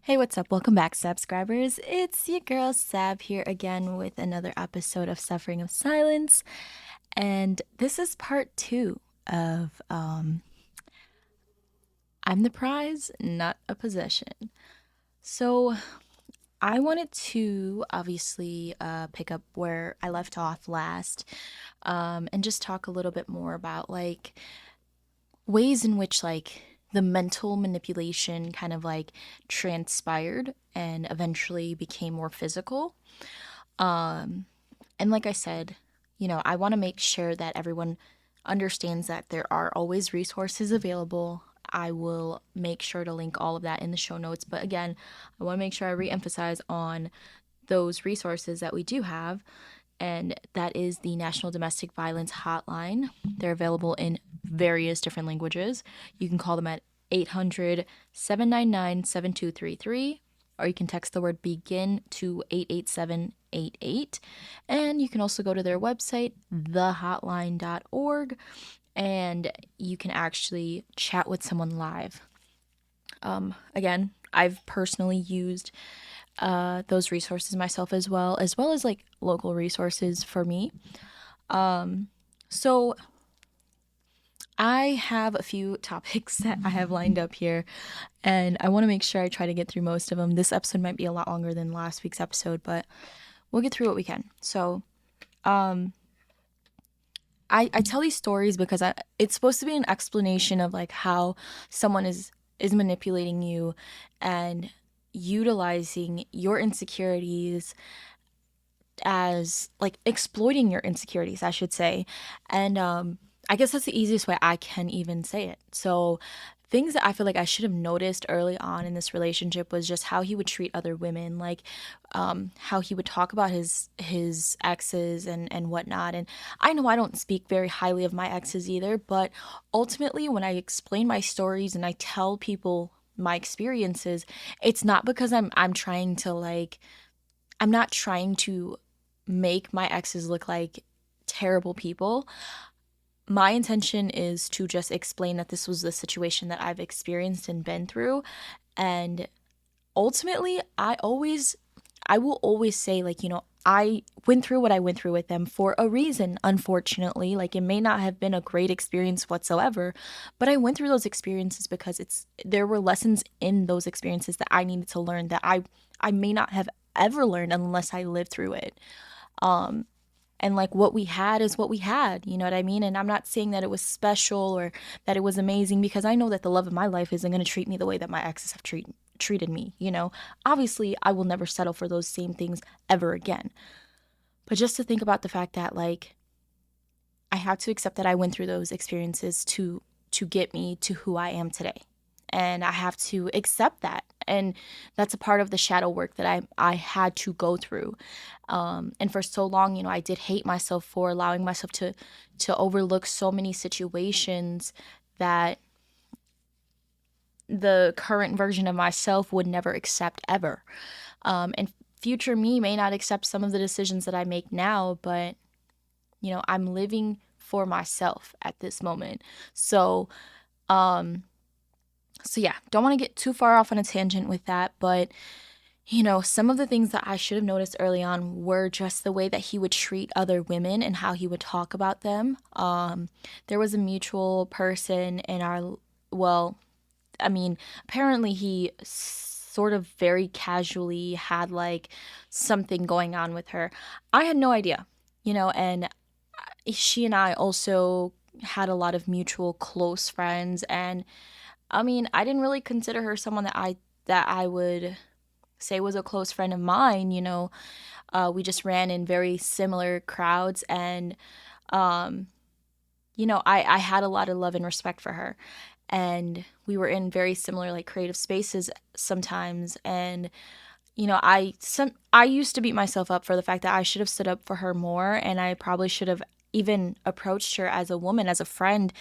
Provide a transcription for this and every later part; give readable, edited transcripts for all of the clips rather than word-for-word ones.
Hey, what's up? Welcome back, Sabscribers. It's your girl Sab here again with another episode of Suffering of Silence. And this is part two of I'm the prize, not a possession. So I wanted to obviously pick up where I left off last and just talk a little bit more about ways in which the mental manipulation kind of transpired and eventually became more physical. And like I said, I want to make sure that everyone understands that there are always resources available. I will make sure to link all of that in the show notes. But again, I want to make sure I reemphasize on those resources that we do have, and that is the National Domestic Violence Hotline. They're available in various different languages. You can call them at 800-799-7233, or you can text the word begin to 88788. And you can also go to their website, thehotline.org, and you can actually chat with someone live. Again, I've personally used those resources myself as well as like local resources for me. So I have a few topics that I have lined up here, and I want to make sure I try to get through most of them. This episode might be a lot longer than last week's episode, but we'll get through what we can. So, I tell these stories because it's supposed to be an explanation of like how someone is manipulating you and utilizing your insecurities as like exploiting your insecurities, I should say. And I guess that's the easiest way I can even say it. So things that I feel like I should have noticed early on in this relationship was just how he would treat other women, like how he would talk about his exes and whatnot. And I know I don't speak very highly of my exes either, but ultimately when I explain my stories and I tell people my experiences, it's not because I'm trying to I'm not trying to make my exes look like terrible people. My intention is to just explain that this was the situation that I've experienced and been through. And ultimately, I will always say, I went through what I went through with them for a reason, unfortunately. Like, it may not have been a great experience whatsoever, but I went through those experiences because there were lessons in those experiences that I needed to learn that I may not have ever learned unless I lived through it. And like what we had is what we had, you know what I mean? And I'm not saying that it was special or that it was amazing, because I know that the love of my life isn't going to treat me the way that my exes have treated me, you know? Obviously, I will never settle for those same things ever again. But just to think about the fact that I have to accept that I went through those experiences to get me to who I am today. And I have to accept that. And that's a part of the shadow work that I had to go through. And for so long, I did hate myself for allowing myself to overlook so many situations that the current version of myself would never accept ever. And future me may not accept some of the decisions that I make now, but I'm living for myself at this moment. So yeah, don't want to get too far off on a tangent with that, but some of the things that I should have noticed early on were just the way that he would treat other women and how he would talk about them. There was a mutual person in our, well, I mean, apparently he sort of very casually had something going on with her. I had no idea, and she and I also had a lot of mutual close friends. And I mean, I didn't really consider her someone that I would say was a close friend of mine. We just ran in very similar crowds, and I had a lot of love and respect for her, and we were in very similar creative spaces sometimes. And I used to beat myself up for the fact that I should have stood up for her more, and I probably should have even approached her as a woman, as a friend,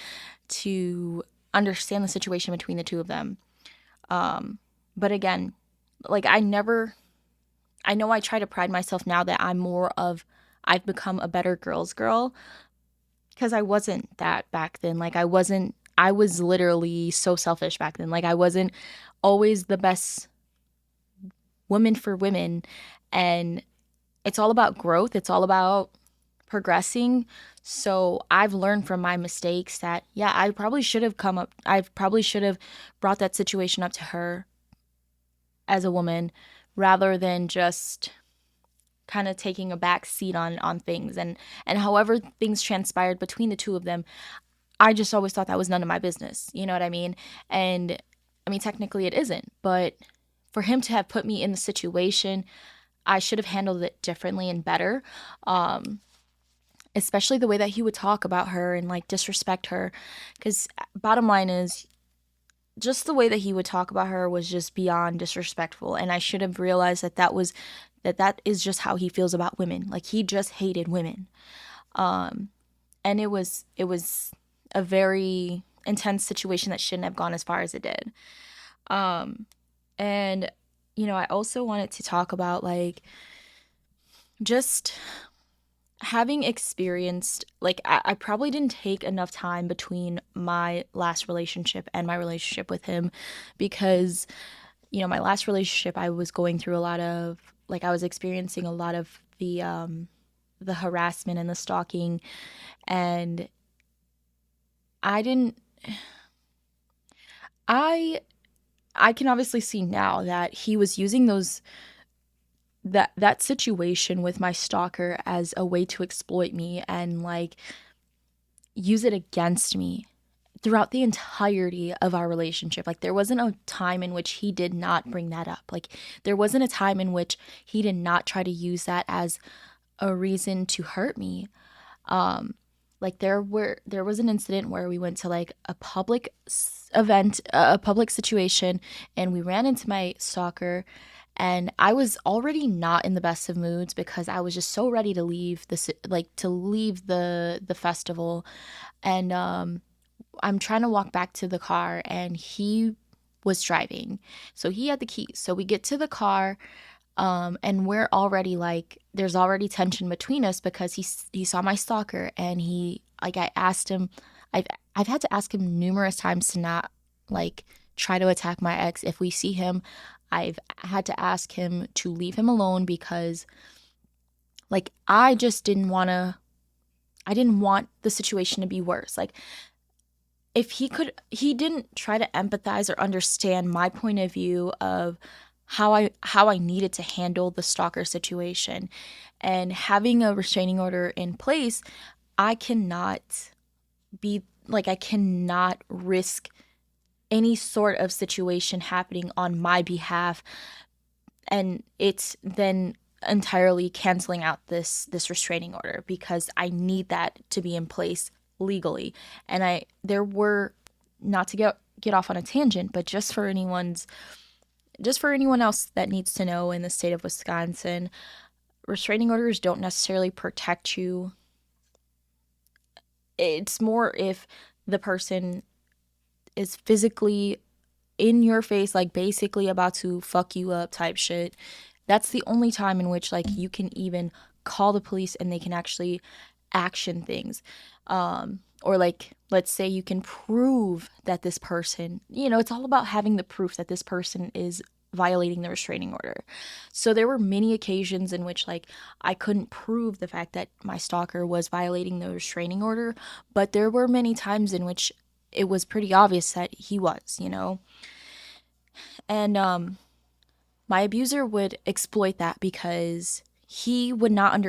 to understand the situation between the two of them. But again, I know I try to pride myself now that I've become a better girl's girl, because I wasn't that back then. I was literally so selfish back then. I wasn't always the best women for women, and it's all about growth. It's all about progressing. So I've learned from my mistakes that, yeah, I probably should have brought that situation up to her as a woman rather than just kind of taking a back seat on things. And however things transpired between the two of them, I just always thought that was none of my business. You know what I mean? And I mean, technically it isn't, but for him to have put me in the situation, I should have handled it differently and better. Especially the way that he would talk about her and like disrespect her. Because bottom line is, just the way that he would talk about her was just beyond disrespectful. And I should have realized that is just how he feels about women. Like he just hated women. And it was a very intense situation that shouldn't have gone as far as it did. And I also wanted to talk about like just having experienced, like, I probably didn't take enough time between my last relationship and my relationship with him because, my last relationship, I was going through a lot of, like, I was experiencing a lot of the harassment and the stalking, and I didn't, I, I can obviously see now that he was using that situation with my stalker as a way to exploit me and like use it against me throughout the entirety of our relationship. Like there wasn't a time in which he did not bring that up. Like there wasn't a time in which he did not try to use that as a reason to hurt me. Like there was an incident where we went to like a public event, a public situation, and we ran into my stalker, and I was already not in the best of moods because I was just so ready to leave the festival. And I'm trying to walk back to the car, and he was driving. So he had the keys. So we get to the car, and we're already like, there's already tension between us because he saw my stalker, and I asked him, I've had to ask him numerous times to not like try to attack my ex if we see him. I've had to ask him to leave him alone because like I didn't want the situation to be worse. Like if he didn't try to empathize or understand my point of view of how I needed to handle the stalker situation. And having a restraining order in place, I cannot I cannot risk any sort of situation happening on my behalf, and it's then entirely canceling out this restraining order because I need that to be in place legally. And there were, not to get off on a tangent, but just for anyone else that needs to know, in the state of Wisconsin, restraining orders don't necessarily protect you. It's more if the person is physically in your face, like basically about to fuck you up type shit. That's the only time in which like you can even call the police and they can actually action things. Or like, let's say you can prove that this person, it's all about having the proof that this person is violating the restraining order. So there were many occasions in which like I couldn't prove the fact that my stalker was violating the restraining order, but there were many times in which it was pretty obvious that he was. And my abuser would exploit that because he would not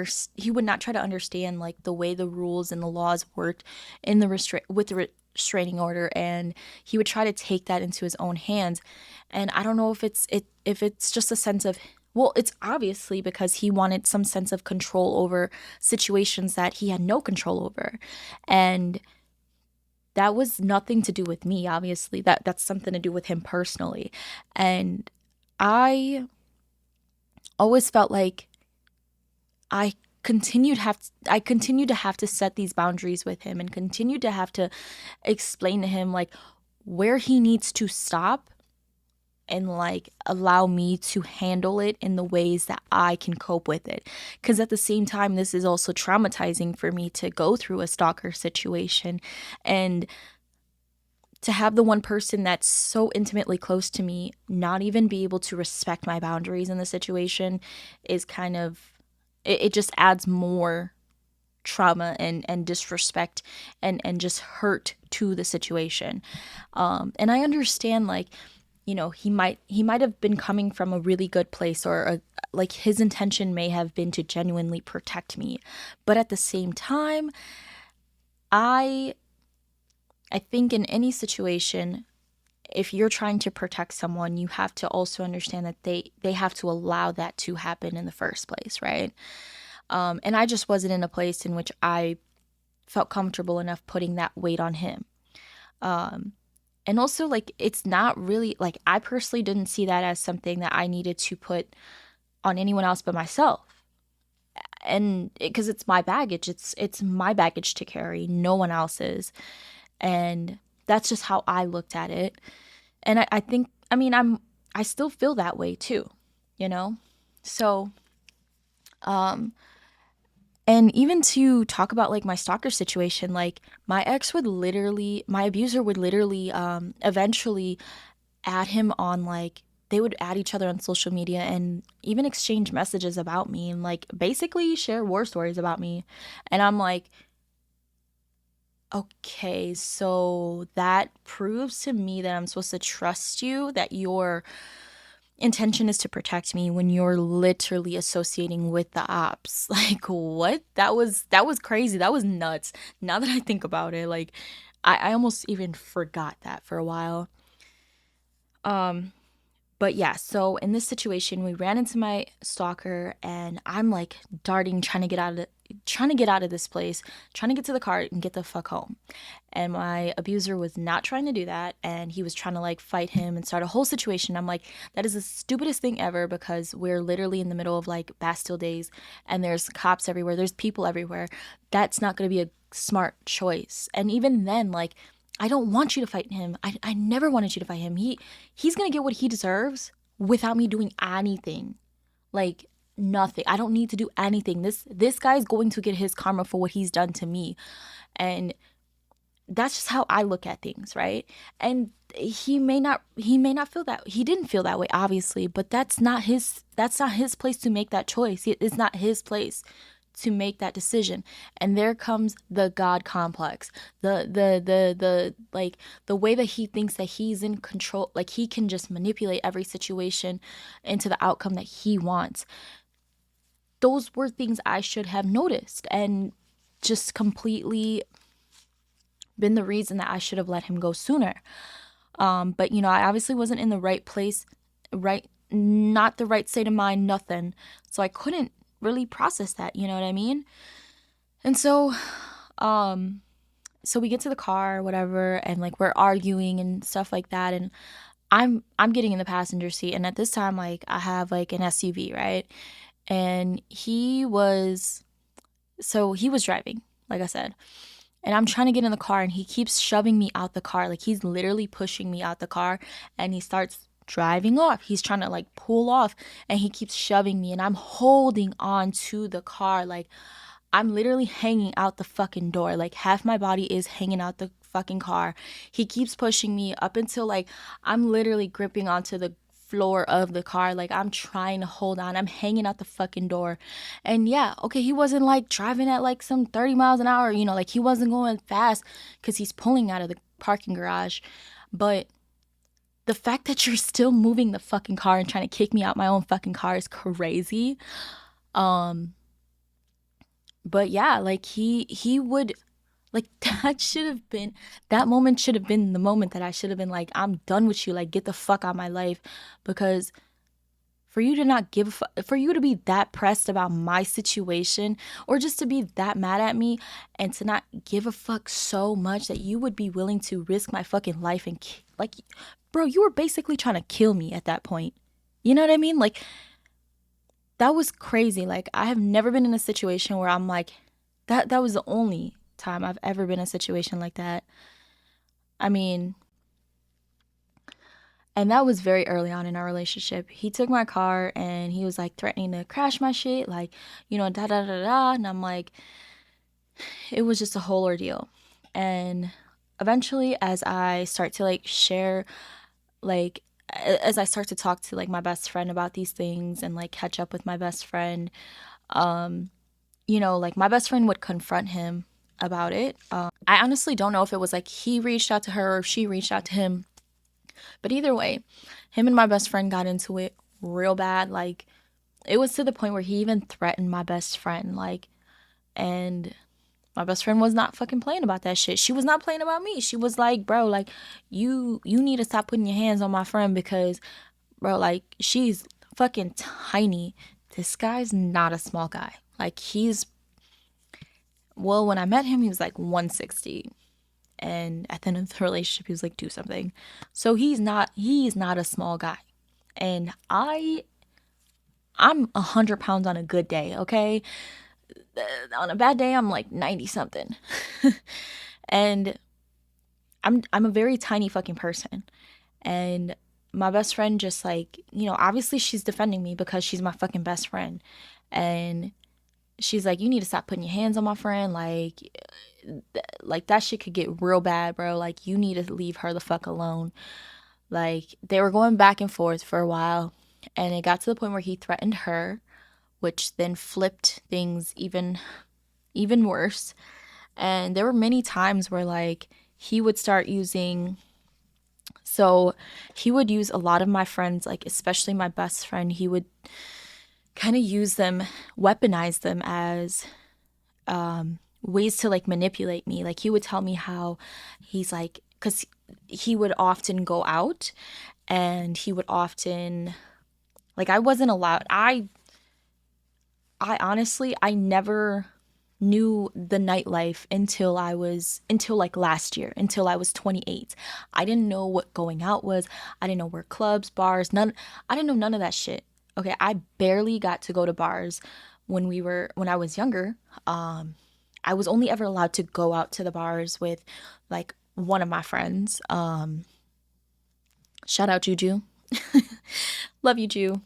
try to understand like the way the rules and the laws worked in with the restraining order, and he would try to take that into his own hands. And I don't know if it's just a sense of, well, it's obviously because he wanted some sense of control over situations that he had no control over. And that was nothing to do with me, obviously. That's something to do with him personally. And I always felt like I I continued to have to set these boundaries with him and continued to have to explain to him like where he needs to stop and like allow me to handle it in the ways that I can cope with it. Because at the same time, this is also traumatizing for me to go through a stalker situation. And to have the one person that's so intimately close to me not even be able to respect my boundaries in the situation is kind of, it just adds more trauma and disrespect and just hurt to the situation. And I understand, like, he might have been coming from a really good place, or like his intention may have been to genuinely protect me, but at the same time, I I think in any situation, if you're trying to protect someone, you have to also understand that they have to allow that to happen in the first place, right? And I just wasn't in a place in which I felt comfortable enough putting that weight on him. Um, and also, like, it's not really like, I personally didn't see that as something that I needed to put on anyone else but myself. And because it's my baggage, it's my baggage to carry, no one else's. And that's just how I looked at it. And I think, I mean, I still feel that way too, you know? So, um, and even to talk about like my stalker situation, like my abuser would literally, eventually add him on, like, they would add each other on social media and even exchange messages about me and like basically share war stories about me. And I'm like, okay, so that proves to me that I'm supposed to trust you, that your intention is to protect me when you're literally associating with the ops. Like, what? That was crazy. That was nuts. Now that I think about it, like, I almost even forgot that for a while. Um but yeah, so in this situation, we ran into my stalker, and I'm like darting, trying to get out of this place, trying to get to the car and get the fuck home. And my abuser was not trying to do that, and he was trying to like fight him and start a whole situation. I'm like, that is the stupidest thing ever, because we're literally in the middle of like Bastille days, and there's cops everywhere, there's people everywhere. That's not going to be a smart choice. And even then, like, I don't want you to fight him. I never wanted you to fight him. He's gonna get what he deserves without me doing anything. Like, nothing. I don't need to do anything. This guy's going to get his karma for what he's done to me. And that's just how I look at things, right? And he may not feel that. He didn't feel that way, obviously, but that's not his place to make that choice. It's not his place to make that decision. And there comes the God complex. The like, the way that he thinks that he's in control, like he can just manipulate every situation into the outcome that he wants. Those were things I should have noticed and just completely been the reason that I should have let him go sooner. But I obviously wasn't in the right place, right, not the right state of mind, nothing. So I couldn't really process that, you know what I mean? And um, so we get to the car, whatever, and like we're arguing and stuff like that, and I'm getting in the passenger seat, and at this time, like, I have like an SUV, right? And he was driving, like I said. And I'm trying to get in the car, and he keeps shoving me out the car. Like, he's literally pushing me out the car, and he starts driving off. He's trying to like pull off, and he keeps shoving me, and I'm holding on to the car. Like, I'm literally hanging out the fucking door. Like, half my body is hanging out the fucking car. He keeps pushing me up until like I'm literally gripping onto the floor of the car. Like, I'm trying to hold on. I'm hanging out the fucking door. And yeah, okay, he wasn't like driving at like some 30 miles an hour, like he wasn't going fast because he's pulling out of the parking garage. But the fact that you're still moving the fucking car and trying to kick me out my own fucking car is crazy. Um, but yeah, like he would, like, that moment should have been the moment that I should have been like, I'm done with you, like, get the fuck out of my life. Because for you to not give a for you to be that pressed about my situation, or just to be that mad at me and to not give a fuck so much that you would be willing to risk my fucking life and like, bro, you were basically trying to kill me at that point. You know what I mean? Like, that was crazy. Like, I have never been in a situation where I'm like, that was the only time I've ever been in a situation like that. I mean, and that was very early on in our relationship. He took my car and he was like threatening to crash my shit, like, da da da da. And I'm like, it was just a whole ordeal. And eventually, as I start to like share, like, as I start to talk to like my best friend about these things and like catch up with my best friend, like my best friend would confront him about it. I honestly don't know if it was like he reached out to her or she reached out to him, but either way, him and my best friend got into it real bad. Like, it was to the point where he even threatened my best friend, like, and my best friend was not fucking playing about that shit. She was not playing about me. She was like, bro, like, you need to stop putting your hands on my friend because, bro, like, she's fucking tiny. This guy's not a small guy. Like, well, when I met him, he was like 160. And at the end of the relationship, he was like 2 something. So he's not a small guy. And I'm 100 pounds on a good day, okay? On a bad day, I'm like 90 something. And I'm a very tiny fucking person. And my best friend just like, obviously she's defending me because she's my fucking best friend. And she's like, you need to stop putting your hands on my friend. Like that shit could get real bad, bro. Like, you need to leave her the fuck alone. Like, they were going back and forth for a while, and it got to the point where he threatened her, which then flipped things even worse. And there were many times where like he would start using so he would use a lot of my friends, like especially my best friend, he would kind of use them, weaponize them as ways to like manipulate me. Like, he would tell me how he's like, because he would often go out and he would often, like, I wasn't allowed. I honestly, I never knew the nightlife until like last year, until I was 28. I didn't know what going out was. I didn't know where clubs, bars, I didn't know none of that shit. Okay, I barely got to go to bars when I was younger. I was only ever allowed to go out to the bars with like one of my friends. Shout out Juju. Love you, Ju.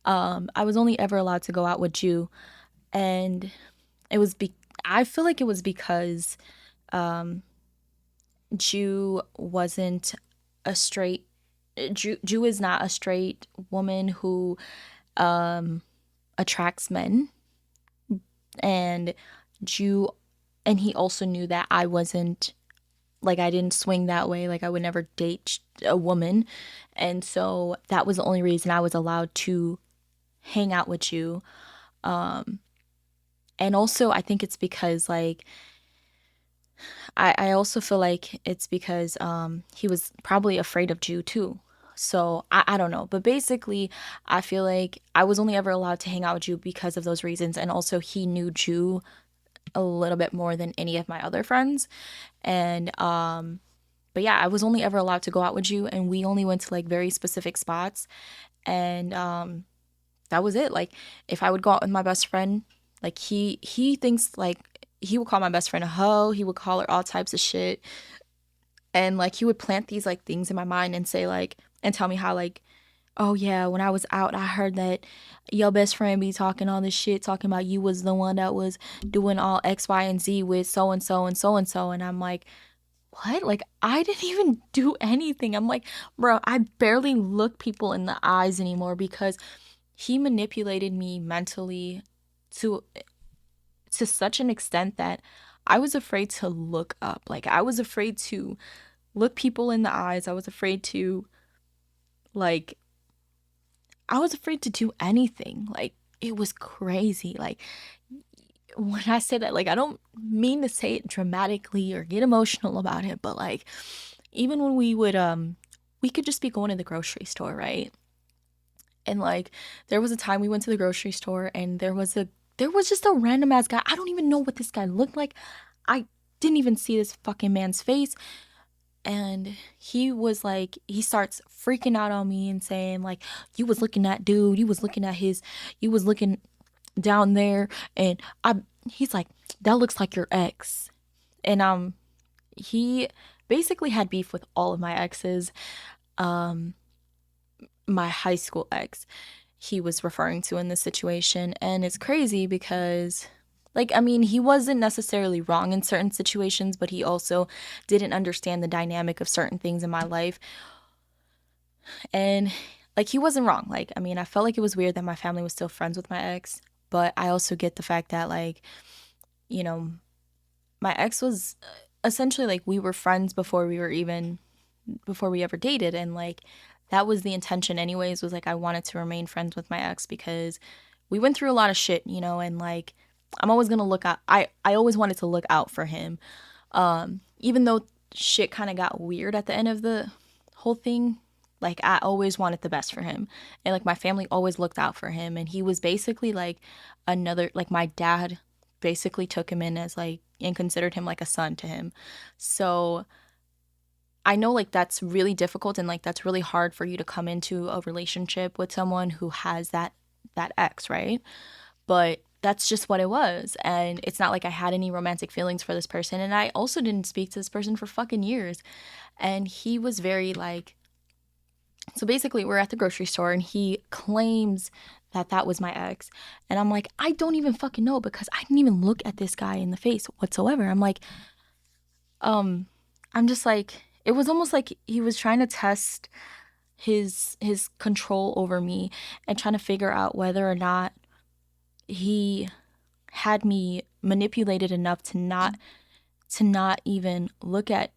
I was only ever allowed to go out with Ju, and I feel like it was because Ju wasn't a straight Ju is not a straight woman who attracts men, and Ju and he also knew that I wasn't, like, I didn't swing that way, like I would never date a woman, and so that was the only reason I was allowed to hang out with you. And also I think it's because like I also feel like it's because he was probably afraid of Jew too. So I don't know. But basically, I feel like I was only ever allowed to hang out with Jew because of those reasons. And also, he knew Jew a little bit more than any of my other friends. And, but yeah, I was only ever allowed to go out with Jew. And we only went to like very specific spots. And that was it. Like, if I would go out with my best friend, like he thinks like he would call my best friend a hoe. He would call her all types of shit. And like he would plant these like things in my mind and say like and tell me how like, oh yeah, when I was out I heard that your best friend be talking all this shit, talking about you was the one that was doing all X, Y, and Z with so and so and so and so. And I'm like, what? Like, I didn't even do anything. I'm like, bro, I barely look people in the eyes anymore because he manipulated me mentally to such an extent that I was afraid to look up. Like, I was afraid to look people in the eyes. I was afraid to, like, I was afraid to do anything. Like, it was crazy. Like, when I say that, like, I don't mean to say it dramatically or get emotional about it, but like, even when we could just be going to the grocery store, right? And like, there was a time we went to the grocery store and there was just a random ass guy. I don't even know what this guy looked like. I didn't even see this fucking man's face. And he was like, he starts freaking out on me and saying like, you was looking at dude, you was looking down there, and he's like, that looks like your ex. And he basically had beef with all of my exes. My high school ex he was referring to in this situation. And it's crazy because Like, I mean, he wasn't necessarily wrong in certain situations, but he also didn't understand the dynamic of certain things in my life. And like, he wasn't wrong. Like, I mean, I felt like it was weird that my family was still friends with my ex, but I also get the fact that, like, you know, my ex was essentially like we were friends before we ever dated. And like, that was the intention, anyways, was like I wanted to remain friends with my ex because we went through a lot of shit, and like, I'm always gonna look out. I always wanted to look out for him. Even though shit kind of got weird at the end of the whole thing, like, I always wanted the best for him. And like, my family always looked out for him. And he was basically like like, my dad basically took him in as like, and considered him like a son to him. So I know like that's really difficult, and like that's really hard for you to come into a relationship with someone who has that ex, right? But that's just what it was. And it's not like I had any romantic feelings for this person. And I also didn't speak to this person for fucking years. And he was very like, so basically, we're at the grocery store and he claims that that was my ex. And I'm like, I don't even fucking know, because I didn't even look at this guy in the face whatsoever. I'm like, um, I'm just like, it was almost like he was trying to test his control over me and trying to figure out whether or not he had me manipulated enough to not even look at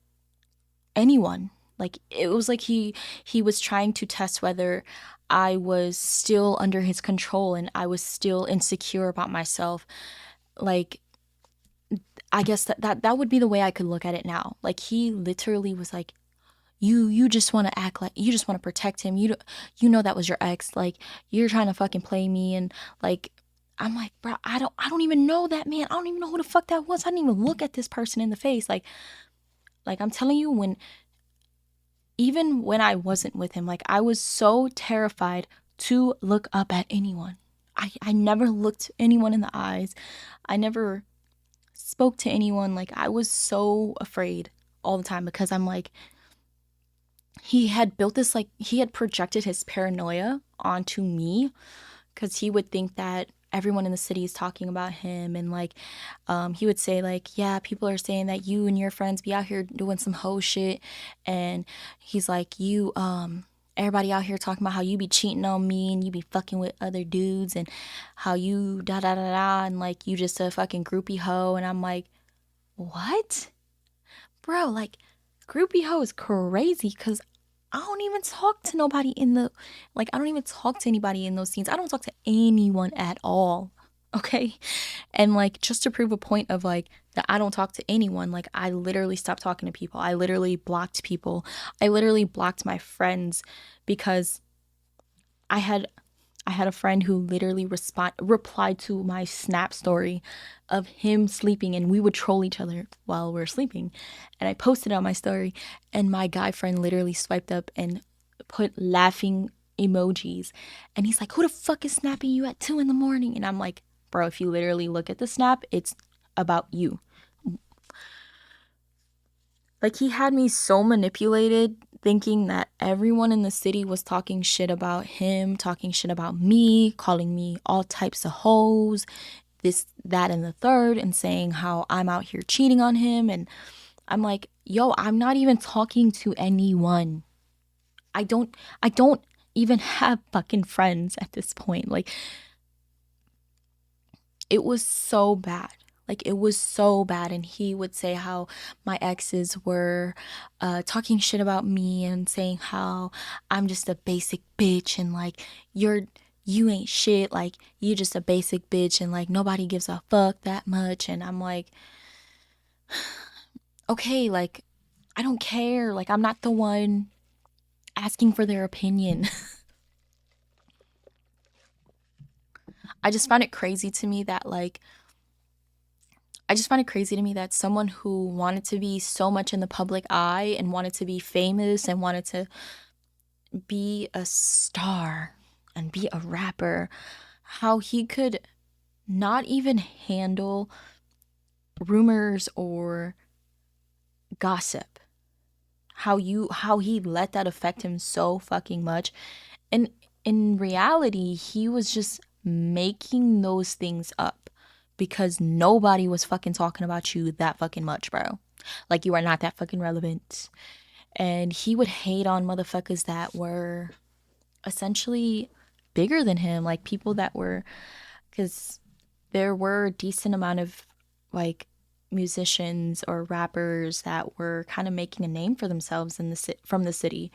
anyone. Like, it was like he was trying to test whether I was still under his control and I was still insecure about myself. Like, I guess that would be the way I could look at it now. Like, he literally was like, you just want to act like you just want to protect him. You know that was your ex. Like, you're trying to fucking play me. And like, I'm like, bro, I don't even know that man. I don't even know who the fuck that was. I didn't even look at this person in the face. Like, I'm telling you, even when I wasn't with him, like, I was so terrified to look up at anyone. I never looked anyone in the eyes. I never spoke to anyone. Like, I was so afraid all the time, because I'm like, he had built this, like, he had projected his paranoia onto me, because he would think that everyone in the city is talking about him. And like, he would say like, yeah, people are saying that you and your friends be out here doing some hoe shit. And he's like, everybody out here talking about how you be cheating on me and you be fucking with other dudes, and how you da da da da, and like, you just a fucking groupie hoe. And I'm like, what? Bro, like, groupie hoe is crazy, because I don't even talk to nobody I don't even talk to anybody in those scenes. I don't talk to anyone at all. Okay. And like, just to prove a point of like, that I don't talk to anyone, like, I literally stopped talking to people. I literally blocked people. I literally blocked my friends, because I had I had a friend who literally replied to my Snap story of him sleeping, and we would troll each other while we are sleeping. And I posted on my story, and my guy friend literally swiped up and put laughing emojis. And he's like, "Who the fuck is snapping you at 2 a.m?" And I'm like, bro, if you literally look at the snap, it's about you. Like, he had me so manipulated, thinking that everyone in the city was talking shit about him, talking shit about me, calling me all types of hoes, this, that, and the third, and saying how I'm out here cheating on him. And I'm like, yo, I'm not even talking to anyone. I don't even have fucking friends at this point. Like, it was so bad. Like, it was so bad. And he would say how my exes were talking shit about me, and saying how I'm just a basic bitch, and like, you ain't shit, like, you just a basic bitch, and like, nobody gives a fuck that much. And I'm like, okay, like, I don't care. Like, I'm not the one asking for their opinion. I just found it crazy to me that like I just find it crazy to me that someone who wanted to be so much in the public eye, and wanted to be famous, and wanted to be a star and be a rapper, how he could not even handle rumors or gossip. How he let that affect him so fucking much. And in reality, he was just making those things up, because nobody was fucking talking about you that fucking much, bro. Like, you are not that fucking relevant. And he would hate on motherfuckers that were essentially bigger than him, like people that were, because there were a decent amount of like musicians or rappers that were kind of making a name for themselves in from the city,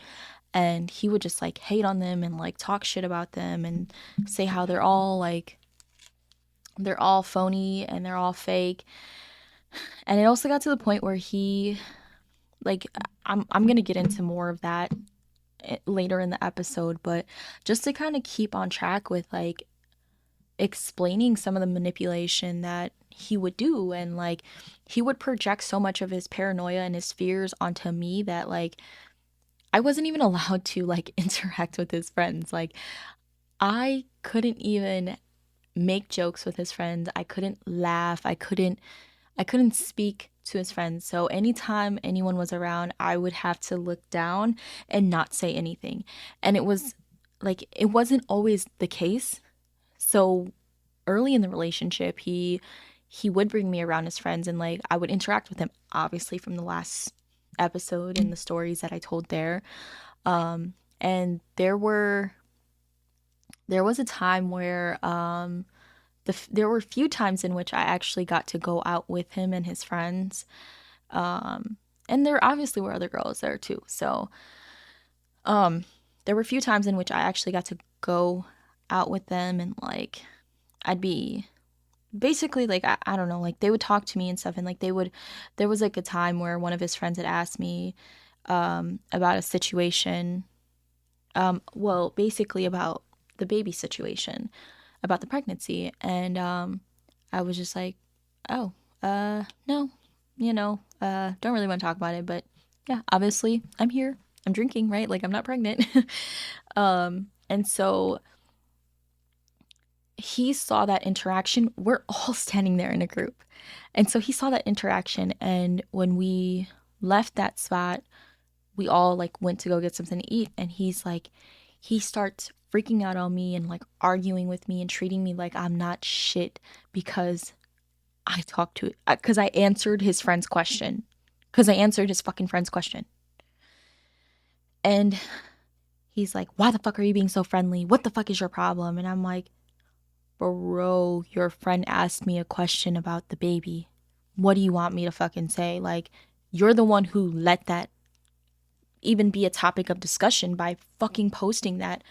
and he would just like hate on them and like talk shit about them and say how they're all phony and they're all fake. And it also got to the point where he like I'm going to get into more of that later in the episode, but just to kind of keep on track with like explaining some of the manipulation that he would do, and like he would project so much of his paranoia and his fears onto me that like I wasn't even allowed to like interact with his friends. Like I couldn't even make jokes with his friends. I couldn't laugh. I couldn't speak to his friends. So anytime anyone was around, I would have to look down and not say anything. And it was like it wasn't always the case. So early in the relationship, he would bring me around his friends, and like I would interact with him, obviously from the last episode and the stories that I told there. And there was a time where there were a few times in which I actually got to go out with him and his friends. And there obviously were other girls there too. So there were a few times in which I actually got to go out with them, and like I'd be basically like I don't know, like they would talk to me and stuff, and like there was like a time where one of his friends had asked me about a situation, well, basically about the baby situation, about the pregnancy, and I was just like, oh, no, don't really want to talk about it, but yeah, obviously I'm here, I'm drinking, right? Like I'm not pregnant. And so he saw that interaction. We're all standing there in a group. And so he saw that interaction, and when we left that spot, we all like went to go get something to eat, and he starts freaking out on me and like arguing with me and treating me like I'm not shit because I answered his friend's question. Because I answered his fucking friend's question. And he's like, why the fuck are you being so friendly? What the fuck is your problem? And I'm like, bro, your friend asked me a question about the baby. What do you want me to fucking say? Like, you're the one who let that even be a topic of discussion by fucking posting that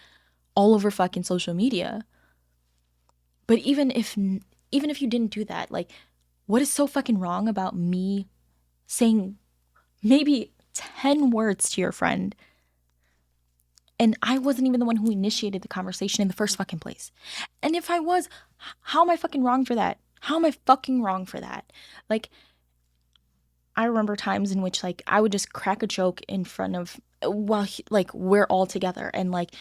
all over fucking social media. But even if you didn't do that, like, what is so fucking wrong about me saying maybe 10 words to your friend? And I wasn't even the one who initiated the conversation in the first fucking place. And if I was, how am I fucking wrong for that? How am I fucking wrong for that? Like, I remember times in which, like, I would just crack a joke in front of, while, like, we're all together. And, like,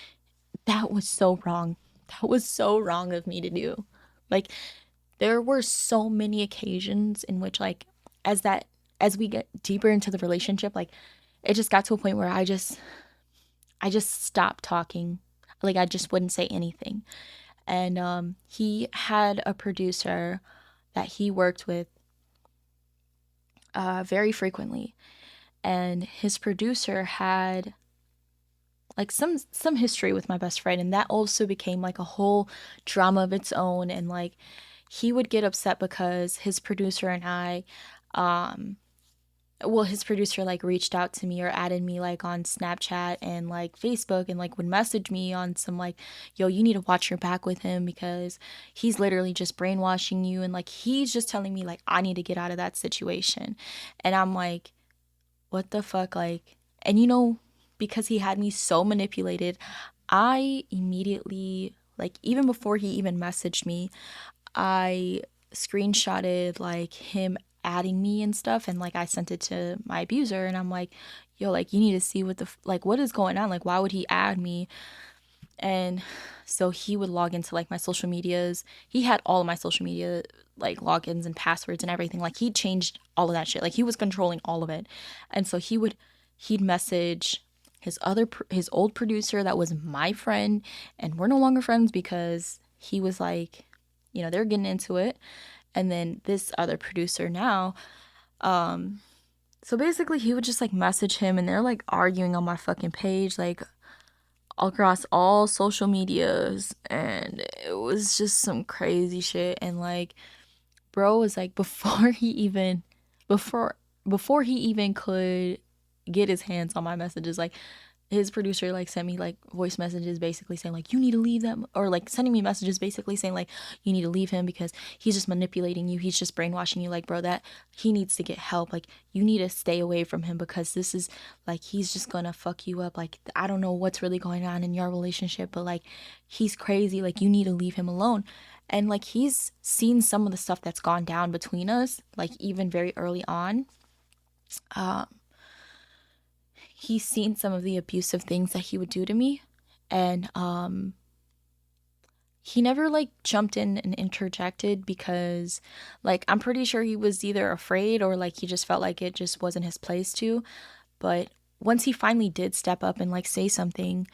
that was so wrong. That was so wrong of me to do. Like, there were so many occasions in which, like, as we get deeper into the relationship, like, it just got to a point where I just stopped talking. Like I just wouldn't say anything. And he had a producer that he worked with very frequently, and his producer had like some history with my best friend, and that also became like a whole drama of its own. And like he would get upset because his producer and I um well, his producer like reached out to me or added me like on Snapchat and like Facebook, and like would message me on some like, yo, you need to watch your back with him because he's literally just brainwashing you, and like he's just telling me like I need to get out of that situation. And I'm like, what the fuck? Like, and because he had me so manipulated, I immediately, like, even before he even messaged me, I screenshotted like him adding me and stuff, and like I sent it to my abuser, and I'm like, yo, like you need to see like what is going on, like why would he add me? And so he would log into like my social medias. He had all of my social media like logins and passwords and everything. Like he changed all of that shit. Like he was controlling all of it. And so he'd message his old producer that was my friend, and we're no longer friends because he was like, they're getting into it. And then this other producer now, so basically he would just like message him, and they're like arguing on my fucking page, like across all social medias, and it was just some crazy shit. And like bro was like, before before he even could get his hands on my messages, like his producer like sent me like voice messages basically saying like you need to leave them, or like sending me messages basically saying like you need to leave him because he's just manipulating you, he's just brainwashing you, like bro, that he needs to get help, like you need to stay away from him because this is like he's just gonna fuck you up, like I don't know what's really going on in your relationship, but like he's crazy, like you need to leave him alone. And like he's seen some of the stuff that's gone down between us, like even very early on. um he's seen some of the abusive things that he would do to me. And he never like jumped in and interjected because like I'm pretty sure he was either afraid or like he just felt like it just wasn't his place to. But once he finally did step up and like say something,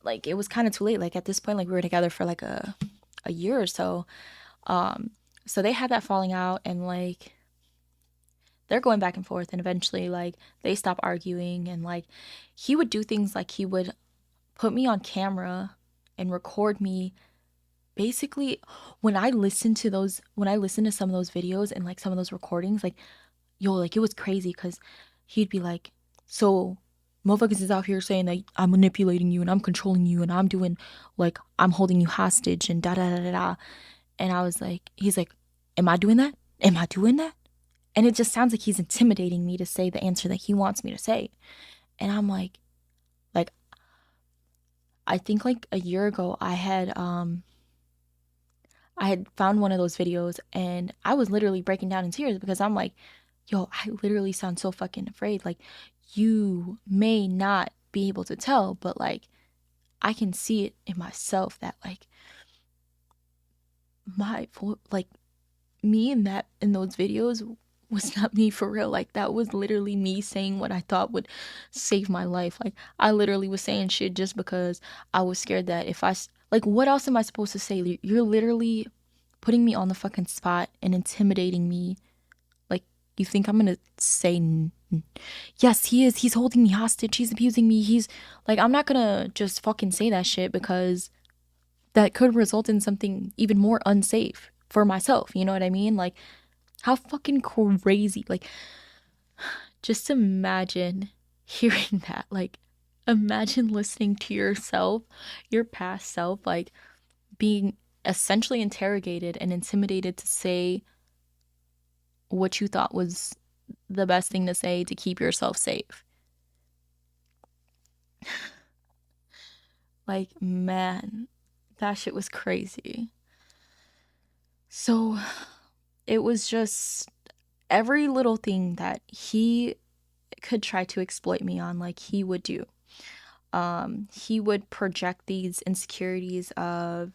like it was kind of too late. Like at this point, like we were together for like a year or so. So they had that falling out, and like they're going back and forth, and eventually like they stop arguing. And like he would do things like he would put me on camera and record me. Basically, when I listen to some of those videos and like some of those recordings, like yo, like it was crazy because he'd be like, so motherfuckers is out here saying that I'm manipulating you and I'm controlling you and I'm doing like I'm holding you hostage and da da da da da. And I was like, he's like, am I doing that? Am I doing that? And it just sounds like he's intimidating me to say the answer that he wants me to say. And I'm like I think like a year ago I had found one of those videos, and I was literally breaking down in tears because I'm like, yo, I literally sound so fucking afraid. Like, you may not be able to tell, but like, I can see it in myself that like like me in those videos was not me for real. Like, that was literally me saying what I thought would save my life. Like, I literally was saying shit just because I was scared that like, what else am I supposed to say? You're literally putting me on the fucking spot and intimidating me. Like, you think I'm gonna say, yes, he is. He's holding me hostage. He's abusing me. He's like, I'm not gonna just fucking say that shit because that could result in something even more unsafe for myself. You know what I mean? Like, how fucking crazy. Like, just imagine hearing that. Like, imagine listening to yourself, your past self, like being essentially interrogated and intimidated to say what you thought was the best thing to say to keep yourself safe. Like, man, that shit was crazy. So it was just every little thing that he could try to exploit me on, like he would do. He would project these insecurities of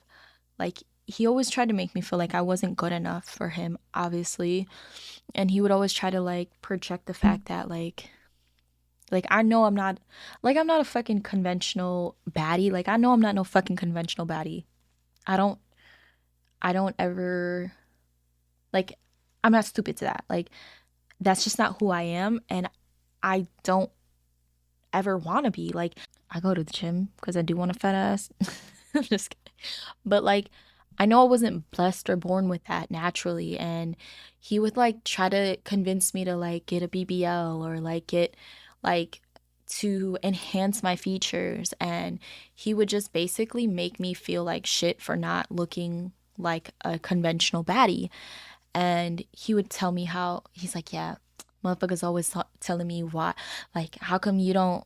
like he always tried to make me feel like I wasn't good enough for him, obviously. And he would always try to like project the fact that like I know I'm not a fucking conventional baddie. Like I know I'm not no fucking conventional baddie. I don't I don't ever like I'm not stupid to that. Like that's just not who I am, and I don't ever want to be. Like I go to the gym because I do want a fat ass. I'm just kidding. But like I know I wasn't blessed or born with that naturally, and he would like try to convince me to like get a BBL or like get like to enhance my features, and he would just basically make me feel like shit for not looking like a conventional baddie. And he would tell me how he's like, yeah, motherfuckers always telling me why, like how come you don't,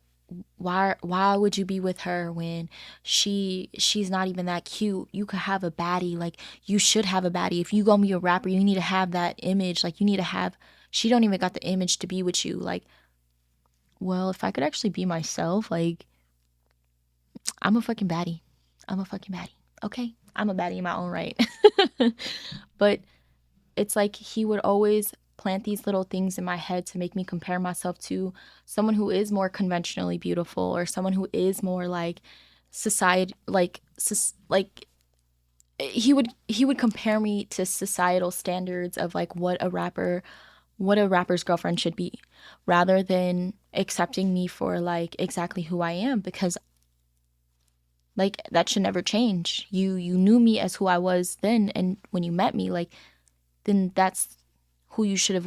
why would you be with her when she's not even that cute? You could have a baddie, like you should have a baddie. If you gonna be a rapper, you need to have that image. Like you need to have, she don't even got the image to be with you. Like, well, if I could actually be myself, like I'm a fucking baddie. I'm a fucking baddie. Okay, I'm a baddie in my own right. But it's like he would always plant these little things in my head to make me compare myself to someone who is more conventionally beautiful, or someone who is more like society, like he would compare me to societal standards of like what a rapper's girlfriend should be, rather than accepting me for like exactly who I am, because like that should never change. You knew me as who I was then, and when you met me, like then that's who you should have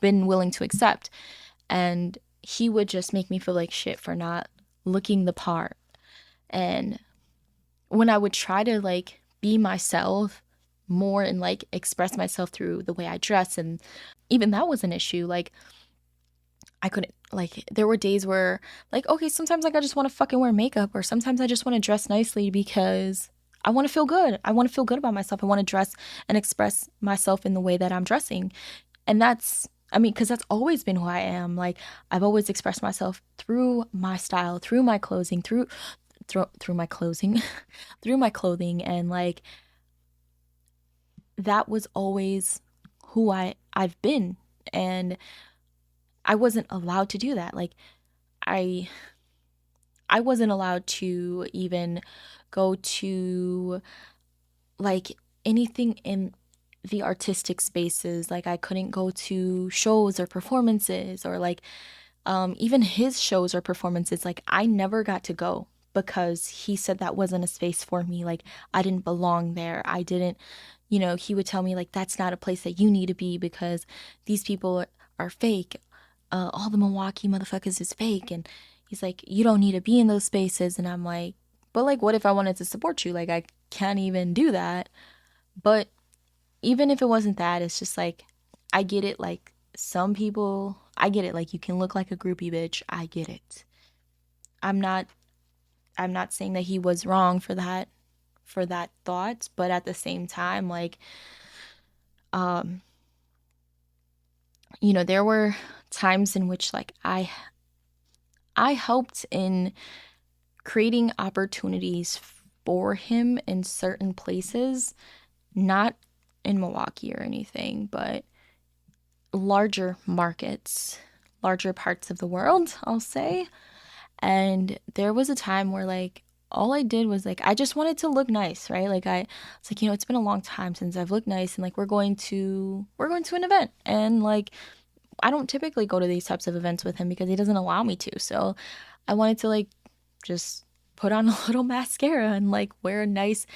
been willing to accept. And he would just make me feel like shit for not looking the part. And when I would try to like be myself more and like express myself through the way I dress, and even that was an issue. Like I couldn't, like there were days where like okay, sometimes like I just want to fucking wear makeup, or sometimes I just want to dress nicely because I want to feel good. I want to feel good about myself. I want to dress and express myself in the way that I'm dressing. And that's, I mean, because that's always been who I am. Like I've always expressed myself through my style, through my clothing, through my clothing, through my clothing, and like that was always who I've been. And I wasn't allowed to do that. Like I I wasn't allowed to even go to like anything in the artistic spaces. Like I couldn't go to shows or performances, or like even his shows or performances. Like I never got to go because he said that wasn't a space for me. Like I didn't belong there. I didn't, he would tell me like that's not a place that you need to be because these people are fake. All the Milwaukee motherfuckers is fake. And he's like, you don't need to be in those spaces. And I'm like, but like, what if I wanted to support you? Like, I can't even do that. But even if it wasn't that, it's just like, I get it. Like, some people, I get it. Like, you can look like a groupie bitch. I get it. I'm not, I'm not saying that he was wrong for that thought. But at the same time, like, um, there were times in which like I helped in creating opportunities for him in certain places, not in Milwaukee or anything, but larger markets, larger parts of the world, I'll say. And there was a time where like all I did was like I just wanted to look nice, right? Like it's like, it's been a long time since I've looked nice, and like we're going to an event, and like I don't typically go to these types of events with him because he doesn't allow me to. So I wanted to like just put on a little mascara and like wear a nice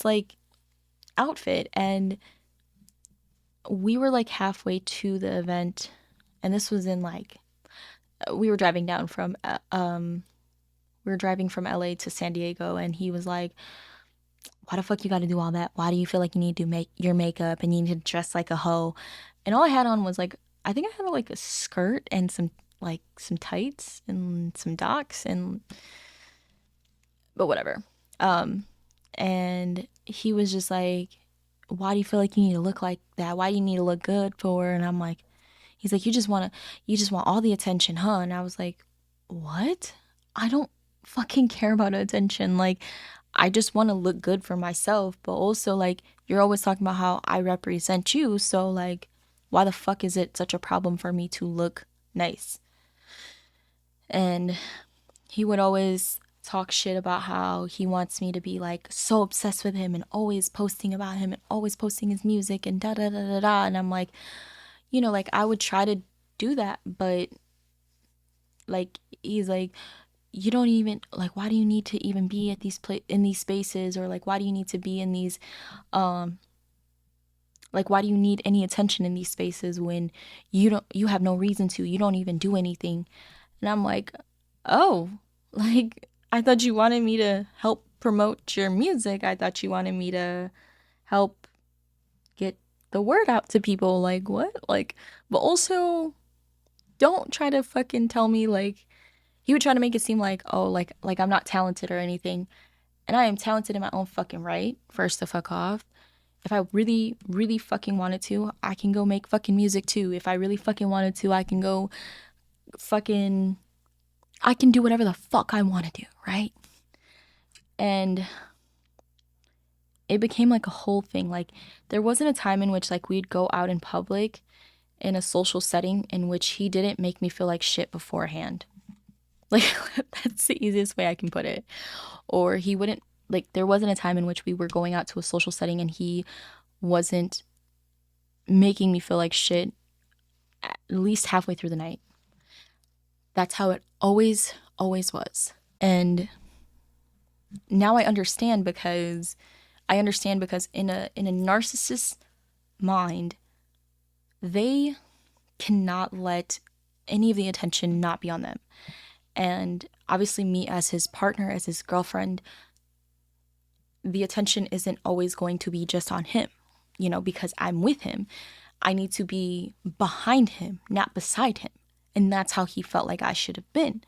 like outfit. And we were like halfway to the event, and this was in like we were driving down from we were driving from LA to San Diego, and he was like, why the fuck you got to do all that? Why do you feel like you need to make your makeup and you need to dress like a hoe? And all I had on was like, I think I had like a skirt and some tights and some docks, and but whatever. Um and he was just like, why do you feel like you need to look like that? Why do you need to look good for? And I'm like, he's like, you just want all the attention, huh? And I was like, what? I don't fucking care about attention. Like, I just want to look good for myself, but also like you're always talking about how I represent you, so like why the fuck is it such a problem for me to look nice? And he would always talk shit about how he wants me to be like so obsessed with him and always posting about him and always posting his music and da da da da da. And I'm like, like I would try to do that, but like he's like, you don't even like, why do you need to even be at in these spaces, or like why do you need to be in these um like why do you need any attention in these spaces when you have no reason to, you don't even do anything. And I'm like, oh, like I thought you wanted me to help promote your music. I thought you wanted me to help get the word out to people. Like what? Like, but also don't try to fucking tell me like, he would try to make it seem like, oh, like I'm not talented or anything. And I am talented in my own fucking right. First to fuck off. If I really, really fucking wanted to, I can go make fucking music too. If I really fucking wanted to, I can go fucking, I can do whatever the fuck I want to do, right? And it became like a whole thing. Like there wasn't a time in which like we'd go out in public in a social setting in which he didn't make me feel like shit beforehand. Like that's the easiest way I can put it. Or he wouldn't like there wasn't a time in which we were going out to a social setting and he wasn't making me feel like shit at least halfway through the night. That's how it always was. And now I understand because in a narcissist mind, they cannot let any of the attention not be on them. And obviously me as his partner, as his girlfriend, the attention isn't always going to be just on him, you know, because I'm with him. I need to be behind him, not beside him. And that's how he felt like I should have been.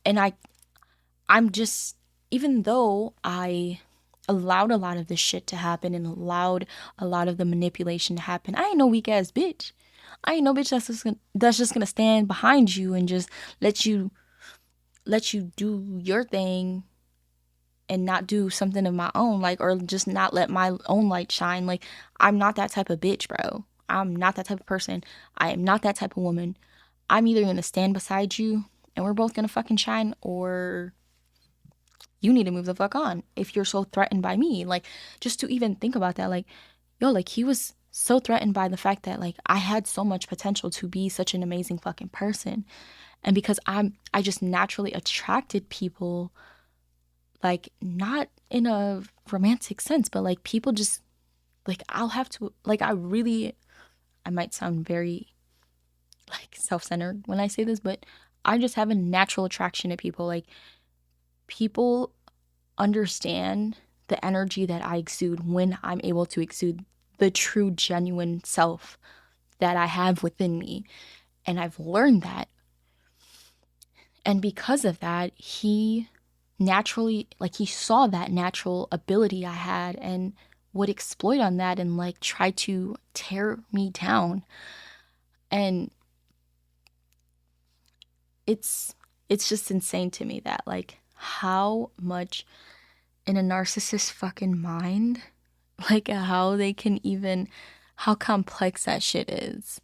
And I'm just, even though I allowed a lot of this shit to happen and allowed a lot of the manipulation to happen, I ain't no weak ass bitch. I ain't no bitch that's just gonna stand behind you and just let you do your thing and not do something of my own, like, or just not let my own light shine. Like, I'm not that type of bitch, bro. I'm not that type of person. I am not that type of woman. I'm either gonna stand beside you and we're both gonna fucking shine, or you need to move the fuck on if you're so threatened by me. Like, just to even think about that, like, yo, like, he was so threatened by the fact that, like, I had so much potential to be such an amazing fucking person. And because I just naturally attracted people, like, not in a romantic sense, but like people just, like, I'll have to, like, I might sound very like self-centered when I say this, but I just have a natural attraction to people. Like, people understand the energy that I exude when I'm able to exude the true, genuine self that I have within me. And I've learned that. And because of that, he naturally, like, he saw that natural ability I had and would exploit on that and, like, try to tear me down. And it's just insane to me that, like, how much in a narcissist fucking mind, like, how they can even, how complex that shit is.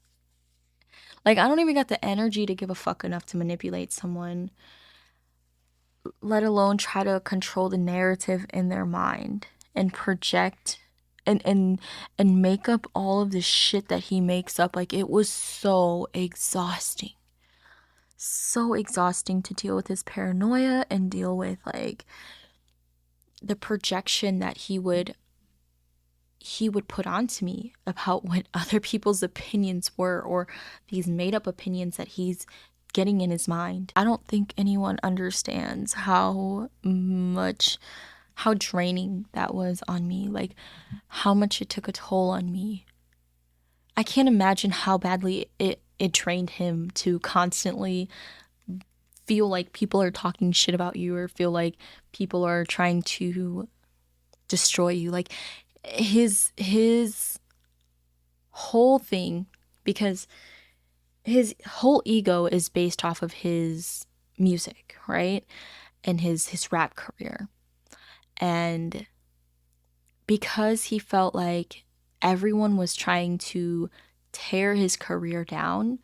Like, I don't even got the energy to give a fuck enough to manipulate someone, let alone try to control the narrative in their mind and project and make up all of the shit that he makes up. Like, it was so exhausting. So exhausting to deal with his paranoia and deal with, like, the projection that he would put onto me about what other people's opinions were, or these made up opinions that he's getting in his mind. I don't think anyone understands how draining that was on me, like, how much it took a toll on me. I can't imagine how badly it drained him to constantly feel like people are talking shit about you, or feel like people are trying to destroy you. Like, his whole thing, because his whole ego is based off of his music, right? And his rap career. And because he felt like everyone was trying to tear his career down,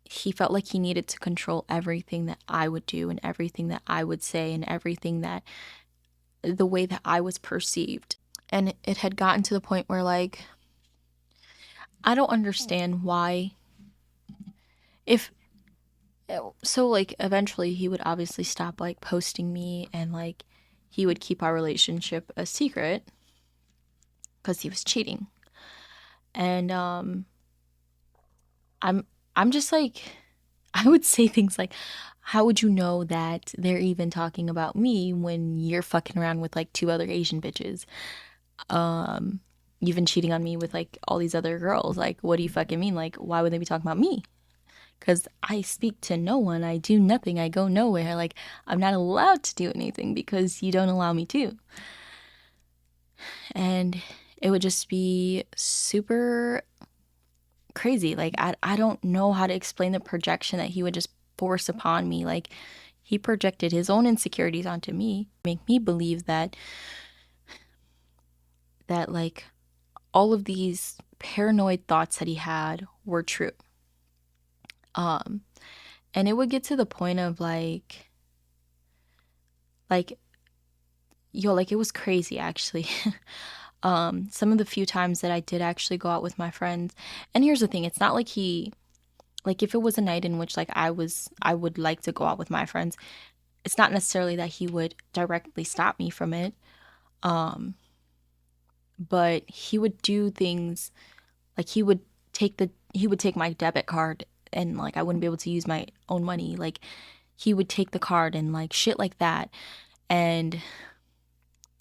he felt like he needed to control everything that I would do and everything that I would say and everything that, the way that I was perceived. And it had gotten to the point where, like, I don't understand why, if, so, like, eventually he would obviously stop, like, posting me, and, like, he would keep our relationship a secret because he was cheating. And I'm just like, I would say things like, how would you know that they're even talking about me when you're fucking around with, like, 2 other Asian bitches? You've been cheating on me with, like, all these other girls. Like, what do you fucking mean? Like, why would they be talking about me? Because I speak to no one. I do nothing. I go nowhere. Like, I'm not allowed to do anything because you don't allow me to. And it would just be super crazy. Like, I don't know how to explain the projection that he would just force upon me. Like, he projected his own insecurities onto me, make me believe that like, all of these paranoid thoughts that he had were true. And it would get to the point of, like, yo, like it was crazy actually. Some of the few times that I did actually go out with my friends. And here's the thing, it's not like he like if it was a night in which like I would like to go out with my friends, it's not necessarily that he would directly stop me from it. Um, but he would do things like he would take my debit card and like I wouldn't be able to use my own money. Like he would take the card and like shit like that. And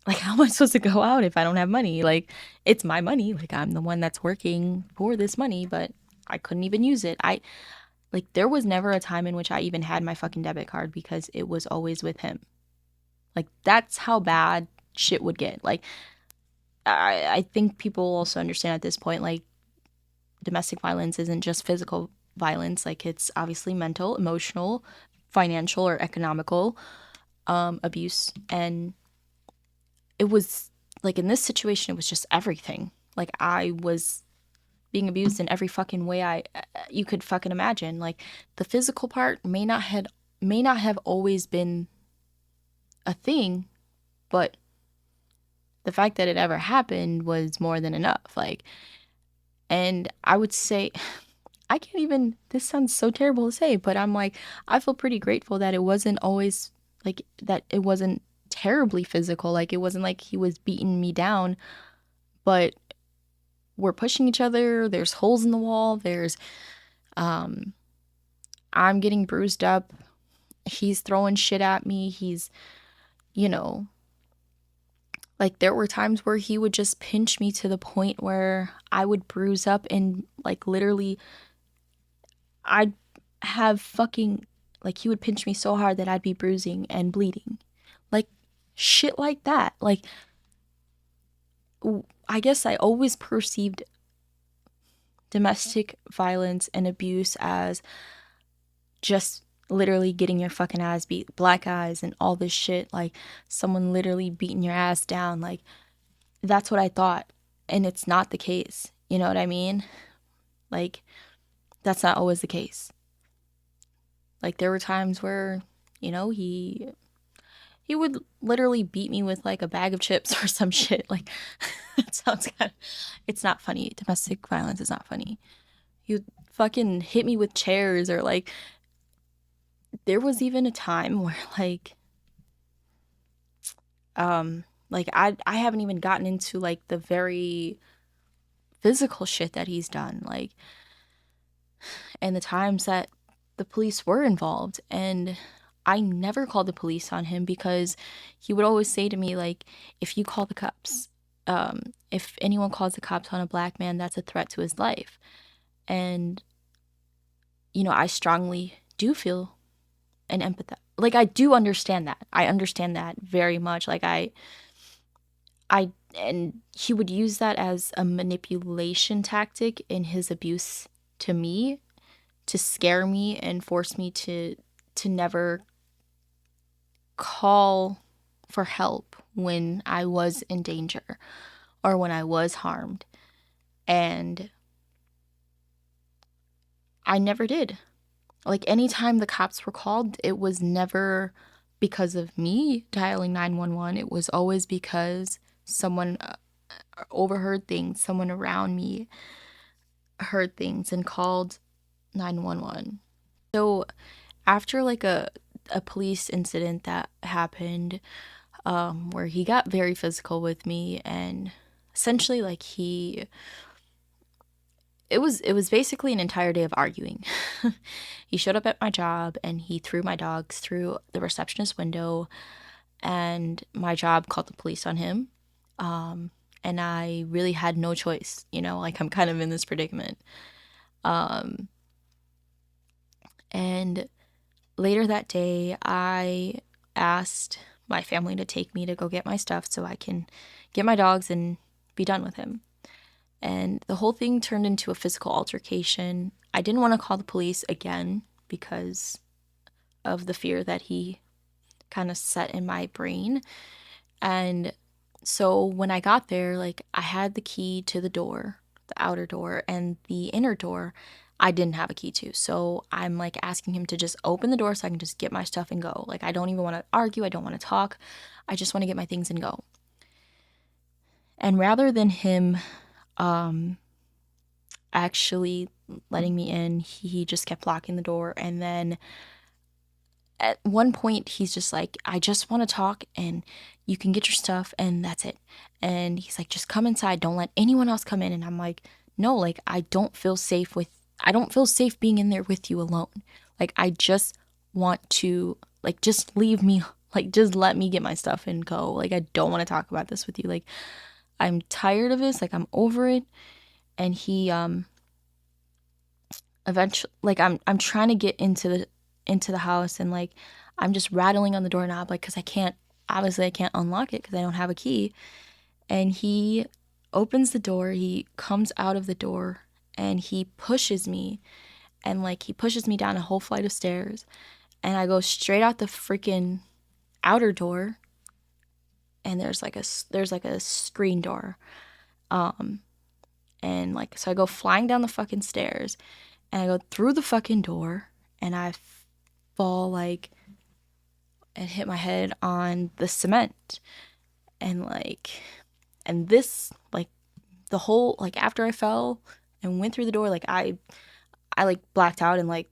like how am I supposed to go out if I don't have money? Like it's my money. Like I'm the one that's working for this money, but I couldn't even use it. I like there was never a time in which I even had my fucking debit card because it was always with him. Like that's how bad shit would get. Like I think people also understand at this point like domestic violence isn't just physical violence. Like it's obviously mental, emotional, financial or economical abuse. And it was like in this situation it was just everything. Like I was being abused in every fucking way I you could fucking imagine. Like the physical part may not have always been a thing, but the fact that it ever happened was more than enough. Like, and I would say, I can't even, this sounds so terrible to say, but I'm like, I feel pretty grateful that it wasn't always like, that it wasn't terribly physical. Like, it wasn't like he was beating me down, but we're pushing each other. There's holes in the wall. Um, I'm getting bruised up. He's throwing shit at me. He's, you know, like there were times where he would just pinch me to the point where I would bruise up and like literally I'd have fucking like he would pinch me so hard that I'd be bruising and bleeding. Like shit like that. Like I guess I always perceived domestic violence and abuse as just literally getting your fucking ass beat, black eyes and all this shit, like someone literally beating your ass down. Like that's what I thought. And it's not the case. You know what I mean? Like that's not always the case. Like there were times where, you know, he would literally beat me with like a bag of chips or some shit. Like it sounds kind of it's not funny. Domestic violence is not funny. He would fucking hit me with chairs or like there was even a time where like I haven't even gotten into like the very physical shit that he's done. Like and the times that the police were involved and I never called the police on him because he would always say to me like if you call the cops if anyone calls the cops on a black man that's a threat to his life. And you know I strongly do feel an empathy, like I do understand that, I understand that very much. Like I and he would use that as a manipulation tactic in his abuse to me to scare me and force me to never call for help when I was in danger or when I was harmed. And I never did. Like anytime the cops were called, it was never because of me dialing 911. It was always because someone overheard things, someone around me heard things and called 911. So after like a police incident that happened where he got very physical with me and essentially like it was basically an entire day of arguing. He showed up at my job and he threw my dogs through the receptionist window and my job called the police on him. And I really had no choice, you know, like I'm kind of in this predicament. Um, and later that day, I asked my family to take me to go get my stuff so I can get my dogs and be done with him. And the whole thing turned into a physical altercation. I didn't want to call the police again because of the fear that he kind of set in my brain. And so when I got there, like I had the key to the door, the outer door, and the inner door I didn't have a key to. So I'm like asking him to just open the door so I can just get my stuff and go. Like, I don't even want to argue. I don't want to talk. I just want to get my things and go. And rather than him actually letting me in, he just kept locking the door. And then at one point, he's just like, I just want to talk and you can get your stuff and that's it. And he's like, just come inside. Don't let anyone else come in. And I'm like, no, like, I don't feel safe being in there with you alone. Like, I just want to, like, just leave me, like, just let me get my stuff and go. Like, I don't want to talk about this with you. Like, I'm tired of this. Like, I'm over it. And he, eventually, like, I'm trying to get into the house, and like I'm just rattling on the doorknob, like, because I can't unlock it because I don't have a key. And he opens the door, he comes out of the door, and he pushes me, and like he pushes me down a whole flight of stairs, and I go straight out the freaking outer door, and there's like a screen door, and like so I go flying down the fucking stairs, and I go through the fucking door, and I fall like and hit my head on the cement. And like, and this, like, the whole, like, after I fell and went through the door, like, I like blacked out, and like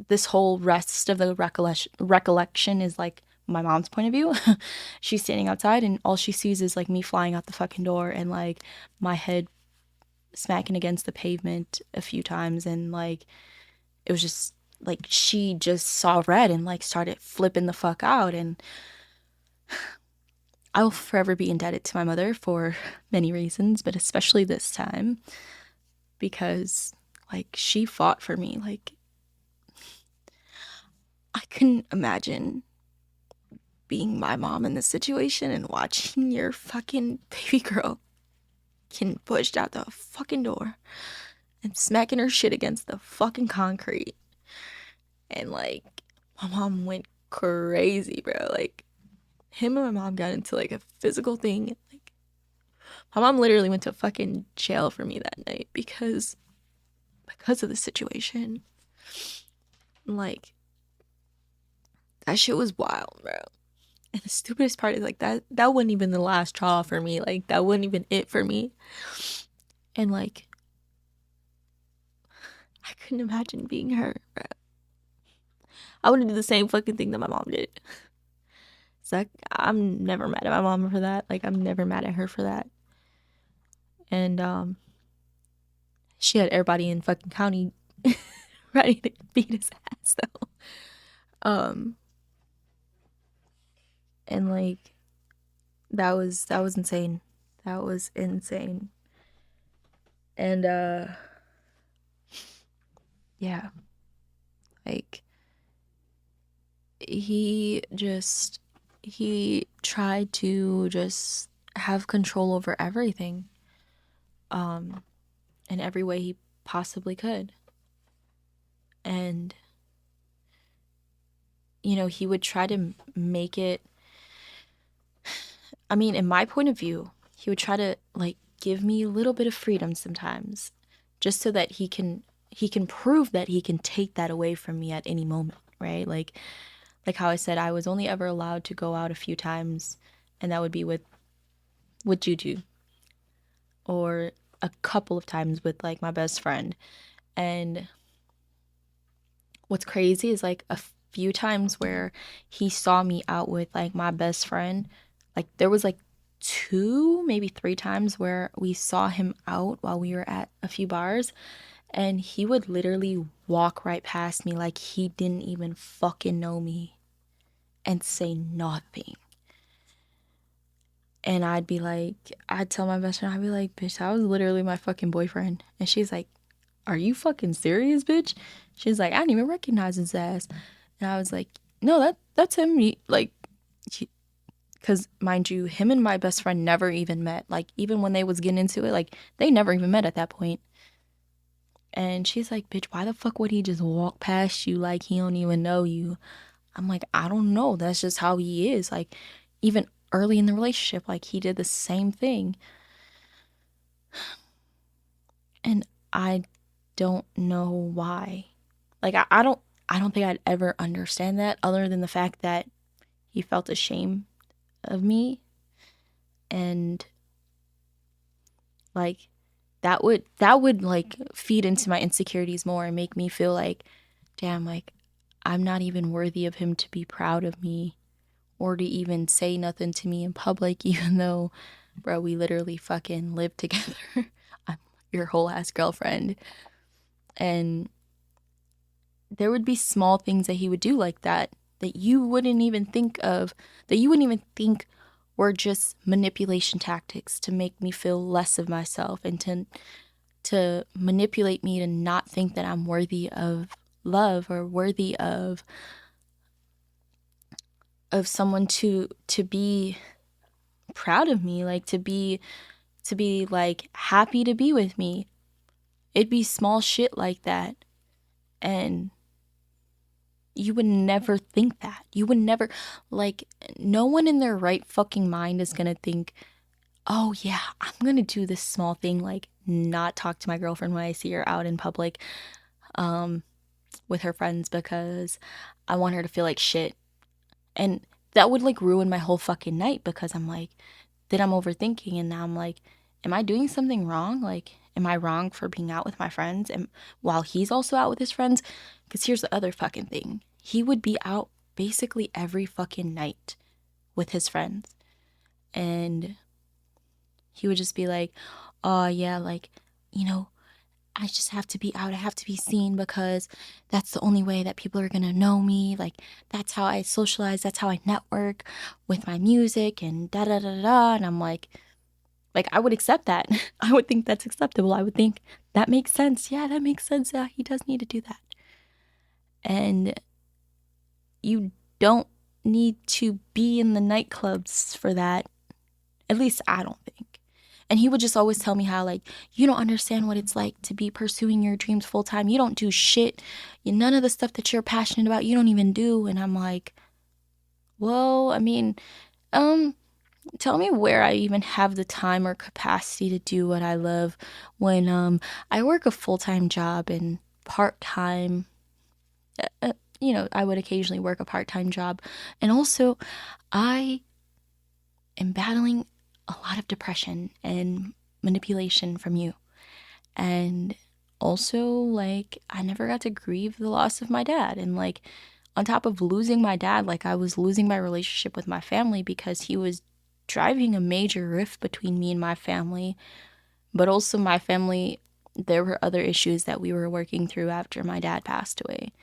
this whole rest of the recollection is like my mom's point of view. She's standing outside and all she sees is like me flying out the fucking door and like my head smacking against the pavement a few times, and like it was just like she just saw red and like started flipping the fuck out. And I will forever be indebted to my mother for many reasons, but especially this time because like she fought for me. Like, I couldn't imagine being my mom in this situation and watching your fucking baby girl getting pushed out the fucking door and smacking her shit against the fucking concrete. And like my mom went crazy, bro. Like, him and my mom got into like a physical thing. Like, my mom literally went to fucking jail for me that night because of the situation. Like, that shit was wild, bro. And the stupidest part is like that wasn't even the last straw for me. Like, that wasn't even it for me. And like, I couldn't imagine being her, bro. I would do the same fucking thing that my mom did. So I'm never mad at my mom for that. Like, I'm never mad at her for that. And she had everybody in fucking county ready to beat his ass though. And like that was insane. That was insane. And yeah. Like, he tried to just have control over everything in every way he possibly could. And you know, he would try to make it, I mean, in my point of view, he would try to like give me a little bit of freedom sometimes just so that he can prove that he can take that away from me at any moment, right? Like how I said, I was only ever allowed to go out a few times, and that would be with Juju, or a couple of times with like my best friend. And what's crazy is like a few times where he saw me out with like my best friend, like there was like 2, maybe 3 times where we saw him out while we were at a few bars, and he would literally walk right past me like he didn't even fucking know me and say nothing. And I'd tell my best friend, I'd be like, bitch, that was literally my fucking boyfriend. And she's like, are you fucking serious, bitch? She's like, I didn't even recognize his ass. And I was like, no, that's him. Because mind you, him and my best friend never even met. Like, even when they was getting into it, like, they never even met at that point. And she's like, bitch, why the fuck would he just walk past you like he don't even know you? I'm like, I don't know. That's just how he is. Like, even early in the relationship, like, he did the same thing. And I don't know why. Like I don't think I'd ever understand that, other than the fact that he felt ashamed of me, and like that would like feed into my insecurities more and make me feel like, damn, like I'm not even worthy of him to be proud of me or to even say nothing to me in public, even though, bro, we literally fucking live together. I'm your whole ass girlfriend. And there would be small things that he would do like that you wouldn't even think of, that you wouldn't even think were just manipulation tactics to make me feel less of myself and to manipulate me to not think that I'm worthy of love or worthy of someone to be proud of me, like to be like happy to be with me. It'd be small shit like that. And you would never think that. You would never, like, no one in their right fucking mind is gonna think, oh yeah, I'm gonna do this small thing, like not talk to my girlfriend when I see her out in public with her friends because I want her to feel like shit. And that would like ruin my whole fucking night, because I'm like, then I'm overthinking, and now I'm like, am I doing something wrong? Like, am I wrong for being out with my friends and while he's also out with his friends? Because here's the other fucking thing. He would be out basically every fucking night with his friends. And he would just be like, oh yeah, like, you know, I just have to be out. I have to be seen because that's the only way that people are going to know me. Like, that's how I socialize. That's how I network with my music and da da da da. And I'm like, I would accept that. I would think that's acceptable. I would think that makes sense. Yeah, that makes sense. Yeah, he does need to do that. And you don't need to be in the nightclubs for that. At least I don't think. And he would just always tell me how, like, you don't understand what it's like to be pursuing your dreams full time. You don't do shit. None of the stuff that you're passionate about, you don't even do. And I'm like, well, I mean, tell me where I even have the time or capacity to do what I love when I work a full-time job and part-time, I would occasionally work a part-time job. And also, I am battling a lot of depression and manipulation from you. And also, like, I never got to grieve the loss of my dad. And, like, on top of losing my dad, like, I was losing my relationship with my family because he was driving a major rift between me and my family. But also, my family, there were other issues that we were working through after my dad passed away.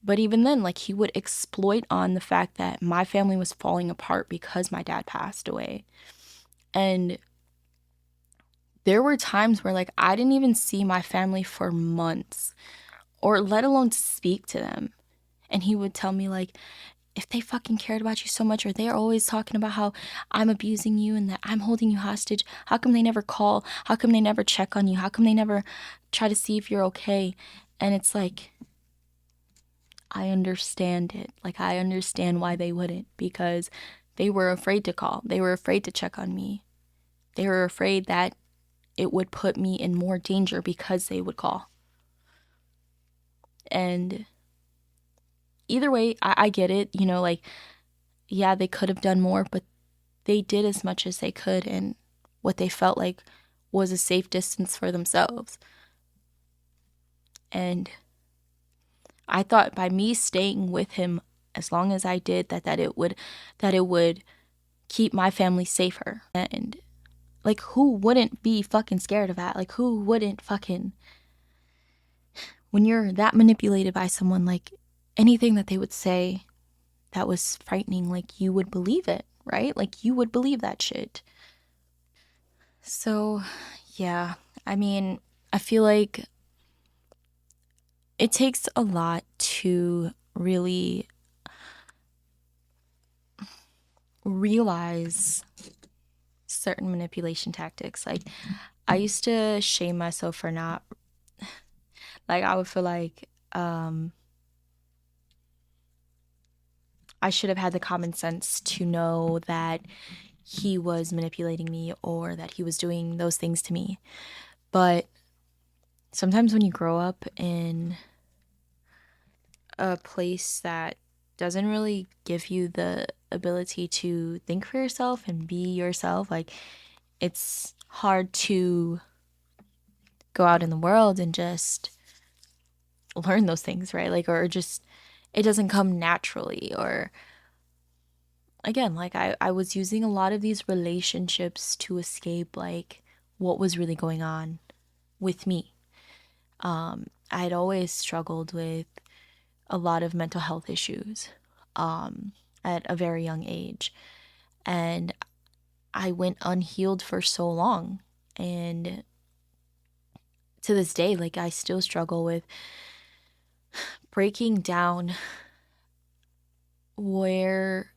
But even then, like, he would exploit on the fact that my family was falling apart because my dad passed away. And there were times where, like, I didn't even see my family for months, or let alone speak to them. And he would tell me, like, if they fucking cared about you so much, or they're always talking about how I'm abusing you and that I'm holding you hostage, how come they never call? How come they never check on you? How come they never try to see if you're okay? And it's like, I understand it. Like, I understand why they wouldn't, because they were afraid to call. They were afraid to check on me. They were afraid that it would put me in more danger because they would call. And either way, I get it. Like, yeah, they could have done more, but they did as much as they could and what they felt like was a safe distance for themselves. And I thought by me staying with him as long as I did, that it would keep my family safer. And like, who wouldn't be fucking scared of that? Like, who wouldn't fucking, when you're that manipulated by someone, like, anything that they would say that was frightening, like, you would believe it, right? Like, you would believe that shit. So, yeah, I mean, I feel like it takes a lot to really realize certain manipulation tactics. Like, I used to shame myself for not, like, I would feel like I should have had the common sense to know that he was manipulating me or that he was doing those things to me. But sometimes when you grow up in a place that doesn't really give you the ability to think for yourself and be yourself, like it's hard to go out in the world and just learn those things, right? Like, or just it doesn't come naturally. Or again, like I was using a lot of these relationships to escape like what was really going on with me. I'd always struggled with a lot of mental health issues at a very young age. And I went unhealed for so long. And to this day, like I still struggle with breaking down where,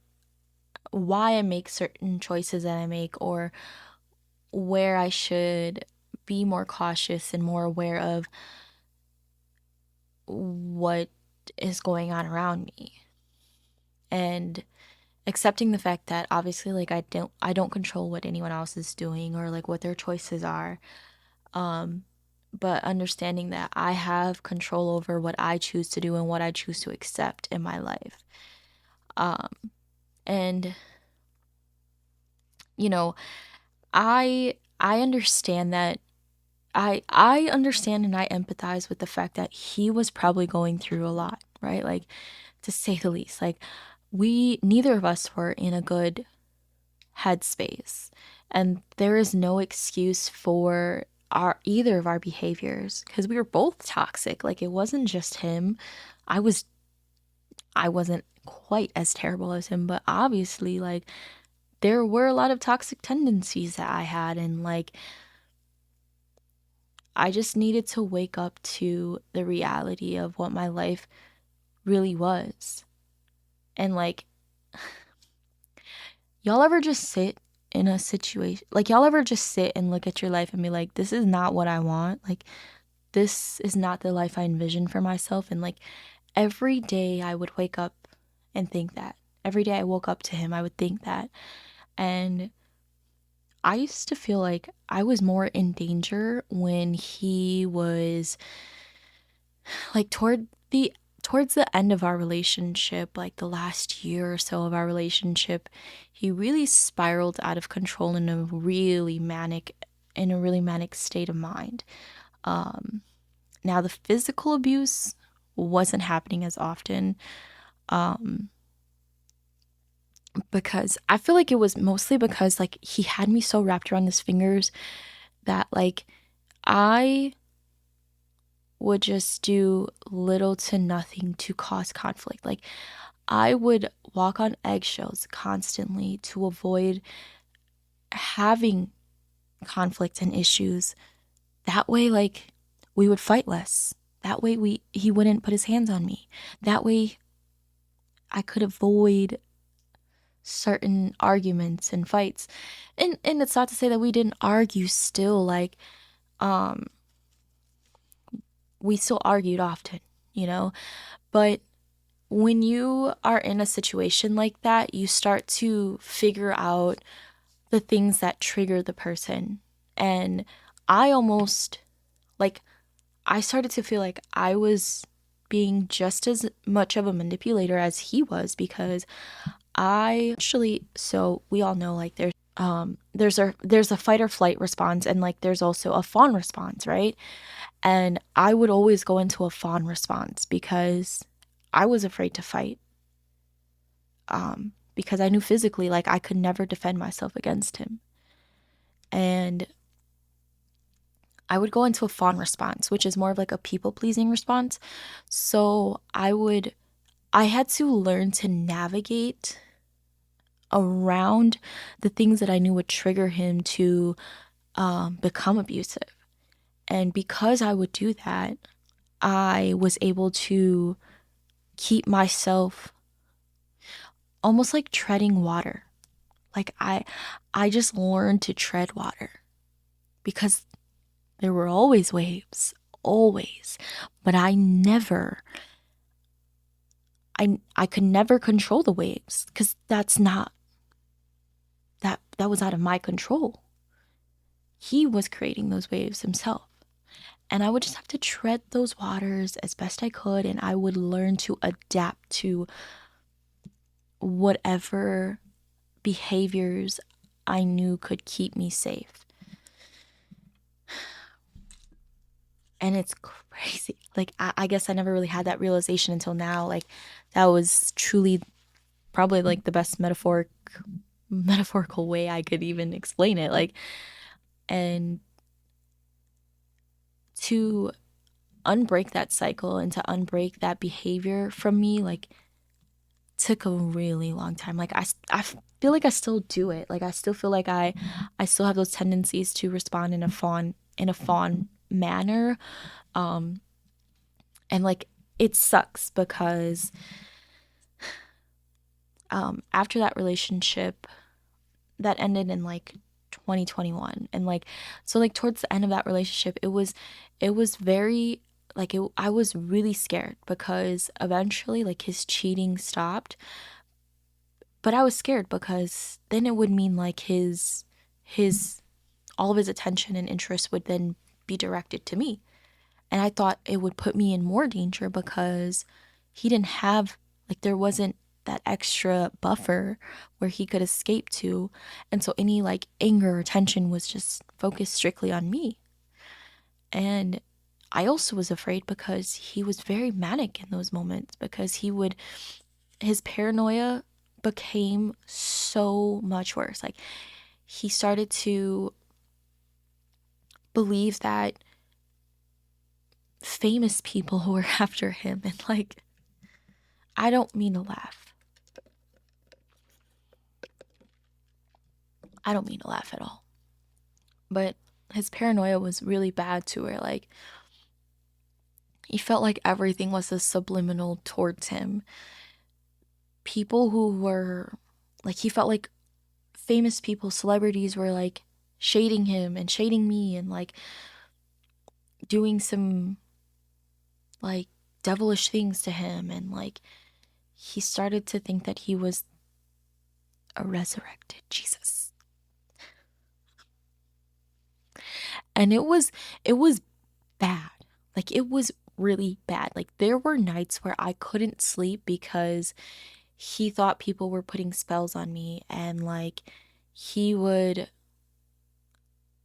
why I make certain choices that I make, or where I should be more cautious and more aware of what is going on around me. And accepting the fact that obviously like I don't control what anyone else is doing or like what their choices are. But understanding that I have control over what I choose to do and what I choose to accept in my life. And you know, I understand that I understand and I empathize with the fact that he was probably going through a lot, right? Like, to say the least. Like, we neither of us were in a good headspace, and there is no excuse for our either of our behaviors because we were both toxic. Like, it wasn't just him. I was I wasn't quite as terrible as him, but obviously like there were a lot of toxic tendencies that I had, and like I just needed to wake up to the reality of what my life really was. And like, y'all ever just sit in a situation, like, y'all ever just sit and look at your life and be like, this is not what I want? Like, this is not the life I envision for myself. And like, every day I would wake up and think that. Every day I woke up to him, I would think that. And I used to feel like I was more in danger when he was like towards the end of our relationship, like the last year or so of our relationship, he really spiraled out of control in a really manic state of mind. Now the physical abuse wasn't happening as often, because I feel like it was mostly because like he had me so wrapped around his fingers that like I would just do little to nothing to cause conflict. Like, I would walk on eggshells constantly to avoid having conflict and issues. That way, like, we would fight less. That way he wouldn't put his hands on me. That way I could avoid certain arguments and fights. And it's not to say that we didn't argue still, like, um we still argued often, you know? But when you are in a situation like that, you start to figure out the things that trigger the person. And I almost, like, I started to feel like I was being just as much of a manipulator as he was, because I actually, so we all know like there's a fight or flight response, and like there's also a fawn response, right? And I would always go into a fawn response because I was afraid to fight. Because I knew physically, like, I could never defend myself against him. And I would go into a fawn response, which is more of like a people pleasing response. So I had to learn to navigate around the things that I knew would trigger him to become abusive. And because I would do that, I was able to keep myself almost like treading water. Like I just learned to tread water because there were always waves, always. But I could never control the waves because that was out of my control. He was creating those waves himself. And I would just have to tread those waters as best I could, and I would learn to adapt to whatever behaviors I knew could keep me safe. And it's crazy. Like, I guess I never really had that realization until now. Like, that was truly probably like the best metaphorical way I could even explain it. Like, and to unbreak that cycle and to unbreak that behavior from me, like, took a really long time. Like, I feel like I still do it. Like, I still feel like I still have those tendencies to respond in a fawn manner. And like, it sucks because after that relationship that ended in like 2021, and like, so like towards the end of that relationship, it was very like, I was really scared because eventually like his cheating stopped, but I was scared because then it would mean like his all of his attention and interest would then be directed to me. And I thought it would put me in more danger because he didn't have, like, there wasn't that extra buffer where he could escape to. And so any like anger or tension was just focused strictly on me. And I also was afraid because he was very manic in those moments, because his paranoia became so much worse. Like, he started to believe that famous people were after him. And like, I don't mean to laugh. I don't mean to laugh at all. But his paranoia was really bad to where like he felt like everything was a subliminal towards him. People who were like, he felt like famous people, celebrities were like shading him and shading me and like doing some like devilish things to him. And like, he started to think that he was a resurrected Jesus. And it was bad. Like, it was really bad. Like, there were nights where I couldn't sleep because he thought people were putting spells on me, and like, he would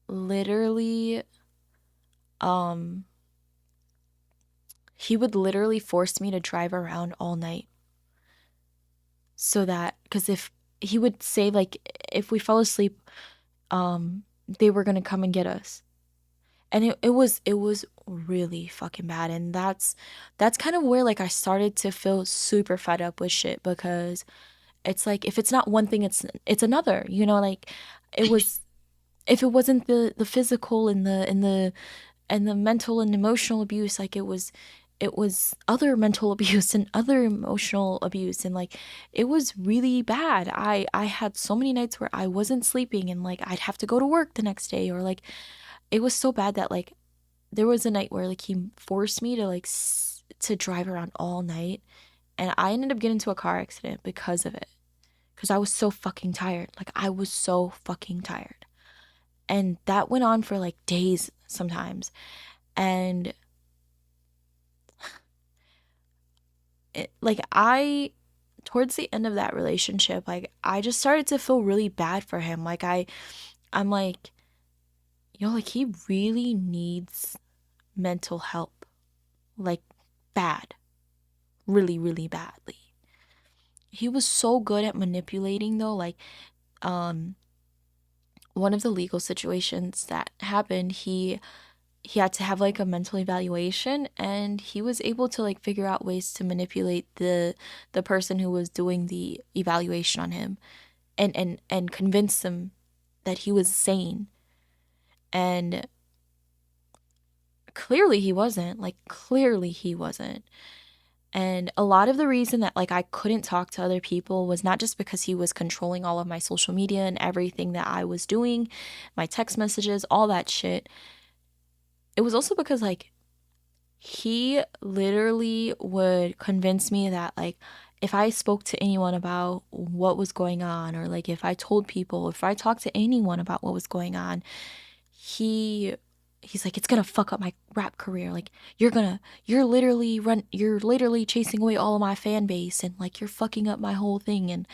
literally um he would literally force me to drive around all night, so that, because if he would say like, if we fell asleep, they were gonna come and get us. And it was really fucking bad. And that's kind of where like I started to feel super fed up with shit, because it's like, if it's not one thing, it's another, like, it was, if it wasn't the physical and the mental and emotional abuse, like, it was other mental abuse and other emotional abuse, and like, it was really bad. I had so many nights where I wasn't sleeping, and like, I'd have to go to work the next day, or like, it was so bad that like, there was a night where like he forced me to like to drive around all night, and I ended up getting into a car accident because of it, because I was so fucking tired. Like, I was so fucking tired. And that went on for like days sometimes. And like, towards the end of that relationship, like, I just started to feel really bad for him. Like, I'm like, like, he really needs mental help. Like, bad. Really, really badly. He was so good at manipulating though. Like, um one of the legal situations that happened, he had to have like a mental evaluation, and he was able to like figure out ways to manipulate the person who was doing the evaluation on him, and convince them that he was sane. And clearly he wasn't. Like, clearly he wasn't. And a lot of the reason that like I couldn't talk to other people was not just because he was controlling all of my social media and everything that I was doing, my text messages, all that shit. It was also because like, he literally would convince me that like, if I spoke to anyone about what was going on, or like, if I told people, if I talked to anyone about what was going on, he he's like, it's gonna fuck up my rap career. Like, you're literally chasing away all of my fan base, and like, you're fucking up my whole thing. And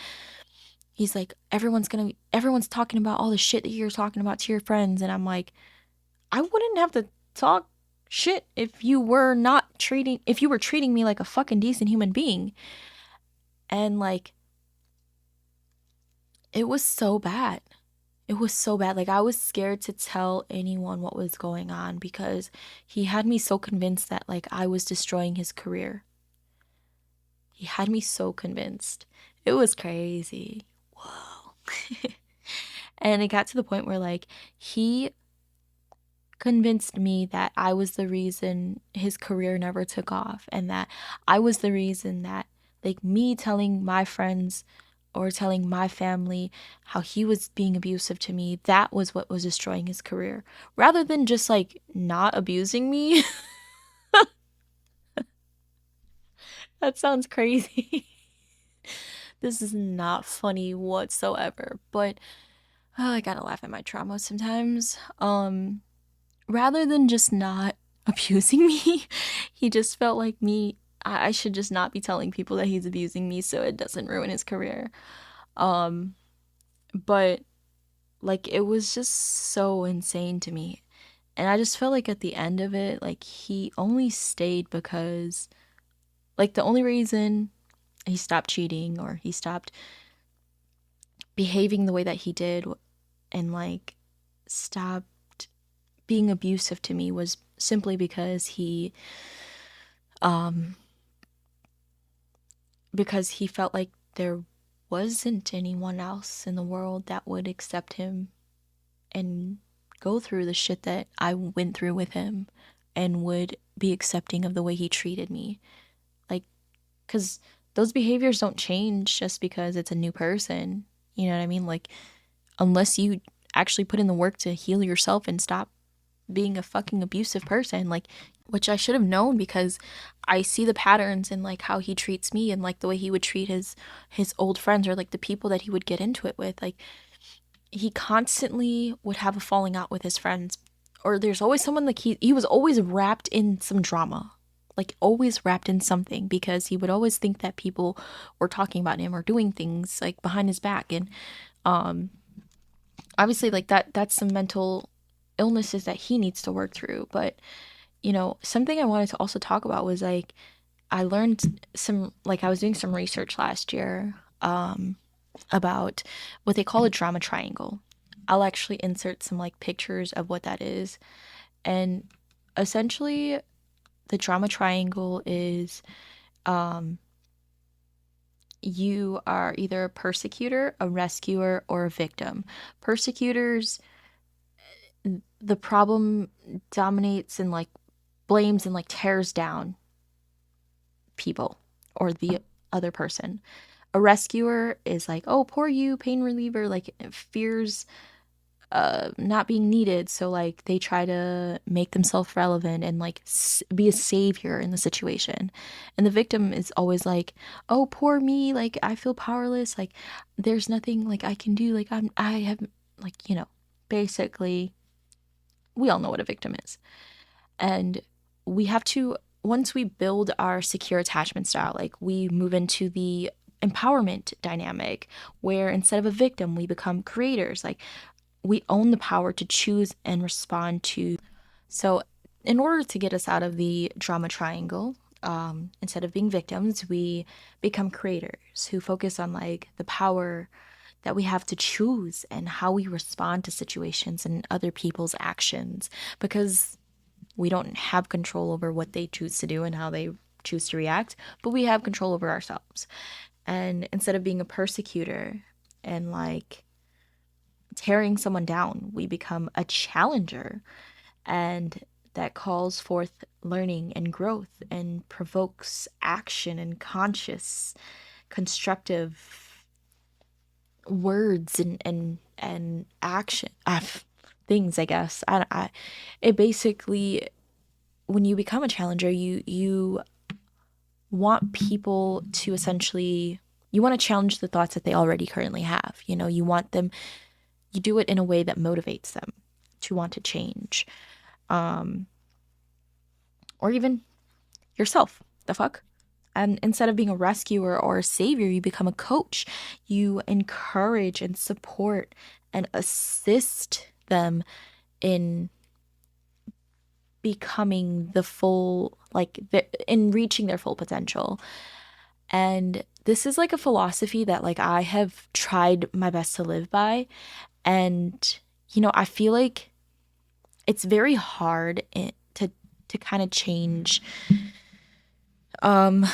he's like, everyone's talking about all the shit that you're talking about to your friends. And I'm like, I wouldn't have to talk shit if you were treating me like a fucking decent human being. And like, it was so bad. It was so bad. Like, I was scared to tell anyone what was going on because he had me so convinced that like I was destroying his career. He had me so convinced. It was crazy. Whoa. And it got to the point where like he convinced me that I was the reason his career never took off, and that I was the reason that, like, me telling my friends or telling my family how he was being abusive to me, that was what was destroying his career, rather than just like not abusing me. That sounds crazy. This is not funny whatsoever, but I gotta laugh at my trauma sometimes. Rather than just not abusing me, he just felt like I should just not be telling people that he's abusing me so it doesn't ruin his career. Um, but like, it was just so insane to me. And I just felt like at the end of it, like, he only stayed because, like, the only reason he stopped cheating or he stopped behaving the way that he did and like stopped being abusive to me was simply um because he felt like there wasn't anyone else in the world that would accept him and go through the shit that I went through with him and would be accepting of the way he treated me. Like, cuz those behaviors don't change just because it's a new person. You know what I mean? Like, unless you actually put in the work to heal yourself and stop being a fucking abusive person, like, which I should have known because I see the patterns in like how he treats me and like the way he would treat his old friends or like the people that he would get into it with. Like, he constantly would have a falling out with his friends, or there's always someone, like, he was always wrapped in some drama, like always wrapped in something, because he would always think that people were talking about him or doing things like behind his back. And um obviously, like, that's some mental illnesses that he needs to work through. But something I wanted to also talk about was like, I learned some, like, I was doing some research last year about what they call a drama triangle. I'll actually insert some like pictures of what that is. And essentially, the drama triangle is you are either a persecutor, a rescuer, or a victim. Persecutors, the problem dominates and like blames and like tears down people or the other person. A rescuer is like, oh, poor you, pain reliever, like, fears not being needed, so like they try to make themselves relevant and like be a savior in the situation. And the victim is always like, oh, poor me, like, I feel powerless, like, there's nothing like I can do, like, I have, like, basically, we all know what a victim is. And we have to, once we build our secure attachment style, like, we move into the empowerment dynamic where instead of a victim, we become creators. Like, we own the power to choose and respond to. So, in order to get us out of the drama triangle, instead of being victims, we become creators who focus on like the power that we have to choose and how we respond to situations and other people's actions, because we don't have control over what they choose to do and how they choose to react, but we have control over ourselves. And instead of being a persecutor and like tearing someone down, we become a challenger, and that calls forth learning and growth and provokes action and conscious, constructive words and action things, I guess. It basically, when you become a challenger, you want people to essentially, you want to challenge the thoughts that they already currently have. You want them, you do it in a way that motivates them to want to change. or even yourself. The fuck? And instead of being a rescuer or a savior, you become a coach. You encourage and support and assist them in becoming the full, in reaching their full potential. And this is like a philosophy that like I have tried my best to live by. And, I feel like it's very hard to kind of change. Um,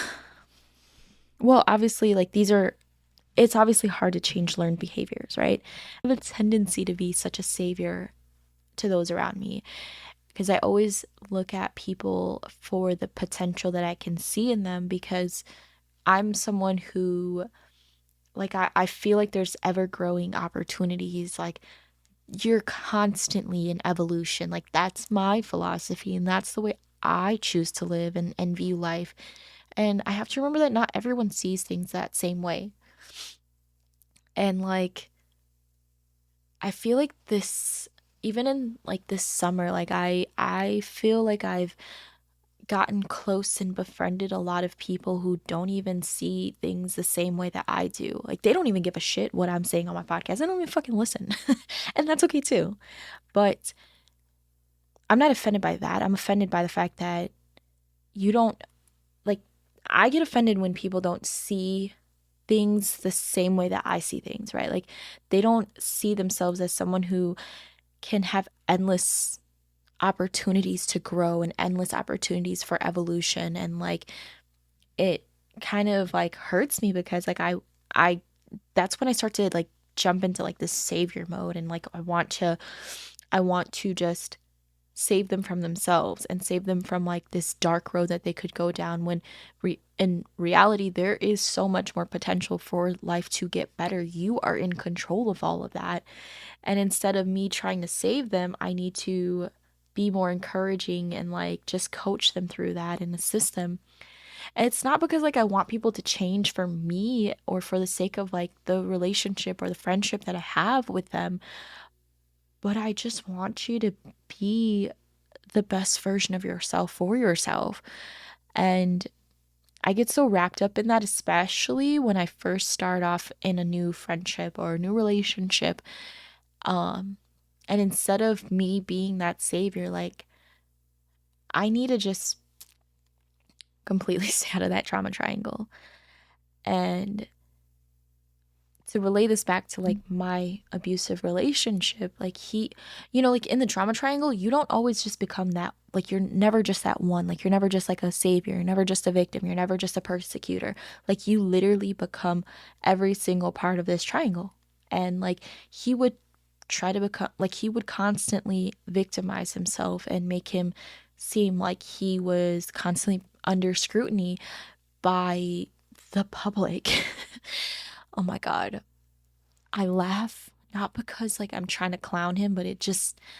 well, obviously, like it's obviously hard to change learned behaviors, right? I have a tendency to be such a savior to those around me because I always look at people for the potential that I can see in them because I'm someone who, like, I feel like there's ever growing opportunities. Like, you're constantly in evolution. Like, that's my philosophy, and that's the way I choose to live and view life. And I have to remember that not everyone sees things that same way. And like, I feel like this, even in like this summer, like I feel like I've gotten close and befriended a lot of people who don't even see things the same way that I do. Like, they don't even give a shit what I'm saying on my podcast. They don't even fucking listen. And that's okay too. But I'm not offended by that. I'm offended by the fact that you don't, like, I get offended when people don't see things the same way that I see things, right? Like, they don't see themselves as someone who can have endless opportunities to grow and endless opportunities for evolution. And like, it kind of like hurts me because like I that's when I start to like jump into like this savior mode, and like I want to just save them from themselves and save them from like this dark road that they could go down, when in reality there is so much more potential for life to get better. You are in control of all of that. And instead of me trying to save them, I need to be more encouraging and like just coach them through that and assist them. And it's not because like I want people to change for me or for the sake of like the relationship or the friendship that I have with them, but I just want you to be the best version of yourself for yourself. And I get so wrapped up in that, especially when I first start off in a new friendship or a new relationship. Um, and instead of me being that savior, like, I need to just completely stay out of that trauma triangle. And to relay this back to like my abusive relationship, like like in the trauma triangle, you don't always just become that. Like, you're never just that one. Like, you're never just like a savior. You're never just a victim. You're never just a persecutor. Like, you literally become every single part of this triangle. And like, he would try to become, like, he would constantly victimize himself and make him seem like he was constantly under scrutiny by the public. Oh my God. I laugh not because like I'm trying to clown him, but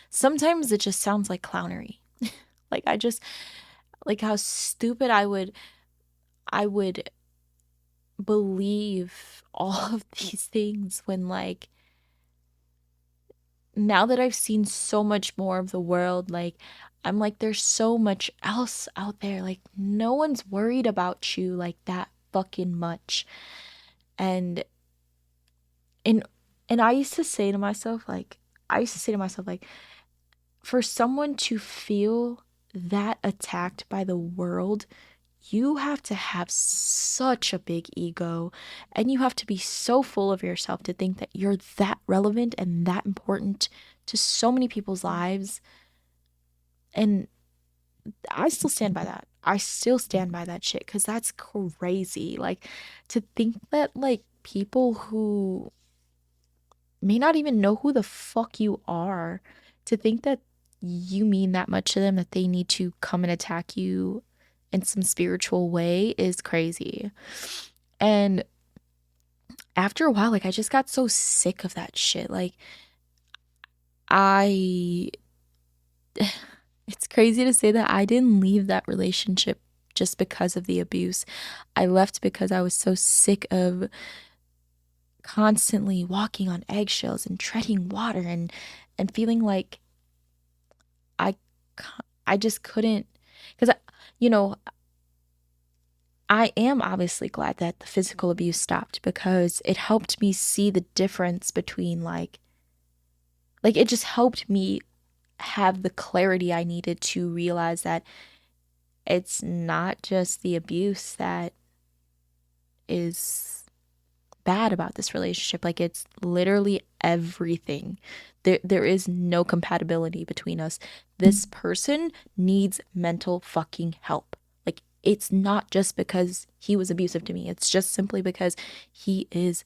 sometimes it just sounds like clownery. Like, I just like how stupid I would believe all of these things when, like, now that I've seen so much more of the world, like, I'm like, there's so much else out there. Like, no one's worried about you like that fucking much. And and and I used to say to myself, like, for someone to feel that attacked by the world, you have to have such a big ego, and you have to be so full of yourself to think that you're that relevant and that important to so many people's lives. And I still stand by that. I still stand by that shit because that's crazy. Like, to think that like people who may not even know who the fuck you are, to think that you mean that much to them that they need to come and attack you in some spiritual way is crazy. And after a while, like, I just got so sick of that shit. Like, I it's crazy to say that I didn't leave that relationship just because of the abuse. I left because I was so sick of constantly walking on eggshells and treading water and feeling like I I just couldn't, because, you know, I am obviously glad that the physical abuse stopped, because it helped me see the difference between like it just helped me have the clarity I needed to realize that it's not just the abuse that is bad about this relationship. Like, it's literally everything. There is no compatibility between us. This person needs mental fucking help. Like, it's not just because he was abusive to me. It's just simply because he is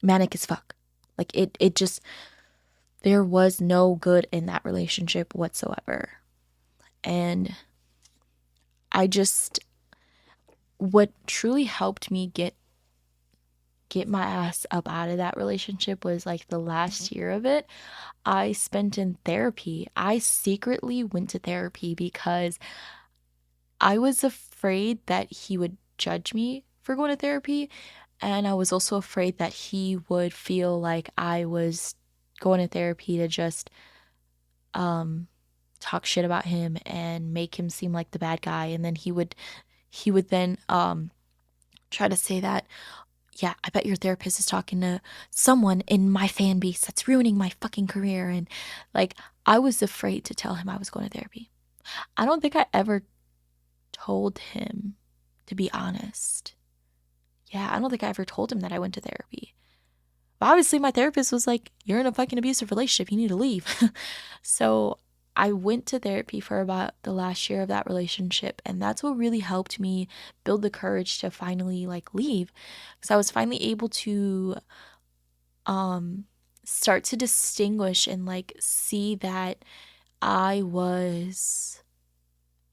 manic as fuck. Like, it just, there was no good in that relationship whatsoever. And I just, what truly helped me get my ass up out of that relationship was like the last year of it I spent in therapy. I secretly went to therapy because I was afraid that he would judge me for going to therapy, and I was also afraid that he would feel like I was going to therapy to just um talk shit about him and make him seem like the bad guy, and then he would then try to say that, yeah, I bet your therapist is talking to someone in my fan base that's ruining my fucking career. And like, I was afraid to tell him I was going to therapy. I don't think I ever told him, to be honest. Yeah, I don't think I ever told him that I went to therapy. But obviously, my therapist was like, you're in a fucking abusive relationship. You need to leave. So I went to therapy for about the last year of that relationship. And that's what really helped me build the courage to finally like leave. Because I was finally able to um start to distinguish and like see that I was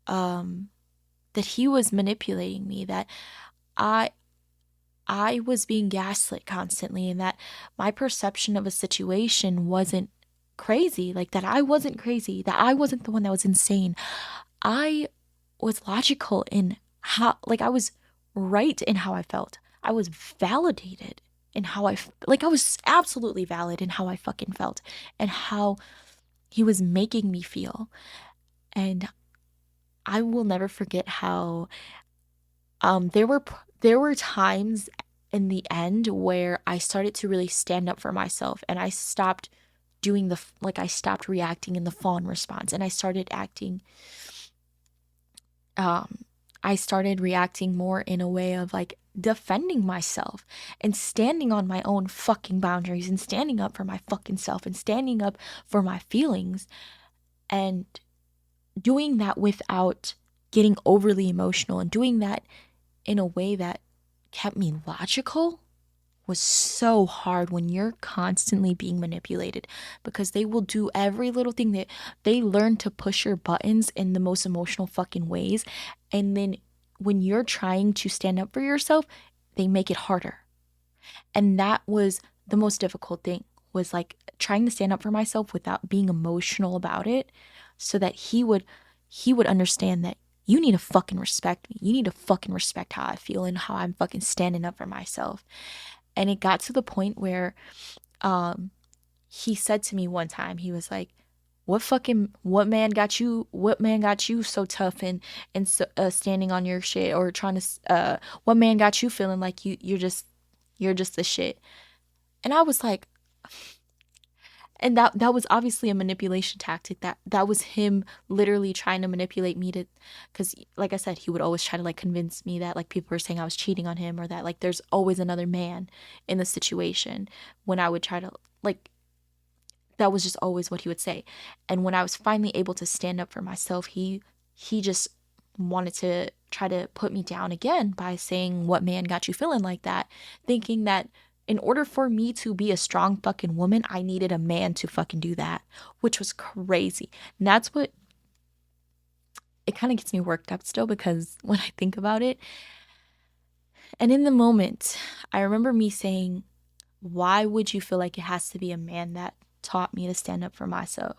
that he was manipulating me, that I I was being gaslit constantly, and that my perception of a situation wasn't crazy, like that I wasn't crazy, that I wasn't the one that was insane. I was logical in how, like, I was right in how I felt. I was validated in how like, I was absolutely valid in how I fucking felt and how he was making me feel. And I will never forget how there were times in the end where I started to really stand up for myself, and I stopped doing like, I stopped reacting in the fawn response, and um I started reacting more in a way of like defending myself and standing on my own fucking boundaries and standing up for my fucking self and standing up for my feelings, and doing that without getting overly emotional, and doing that in a way that kept me logical was so hard when you're constantly being manipulated, because they will do every little thing. That they learn to push your buttons in the most emotional fucking ways, and then when you're trying to stand up for yourself, they make it harder. And that was the most difficult thing, was like trying to stand up for myself without being emotional about it, so that he would understand that you need to fucking respect me. You need to fucking respect how I feel and how I'm fucking standing up for myself. And it got to the point where um he said to me one time, he was like, what man got you so tough and so, standing on your shit, or trying to what man got you feeling like you're just the shit. And I was like, and that was obviously a manipulation tactic. That was him literally trying to manipulate me to, because like I said, he would always try to like convince me that like people were saying I was cheating on him, or that like there's always another man in the situation, when I would try to like, that was just always what he would say. And when I was finally able to stand up for myself, he just wanted to try to put me down again by saying, what man got you feeling like that? Thinking that in order for me to be a strong fucking woman, I needed a man to fucking do that, which was crazy. And that's what, it kind of gets me worked up still, because when I think about it, and in the moment, I remember me saying, why would you feel like it has to be a man that taught me to stand up for myself?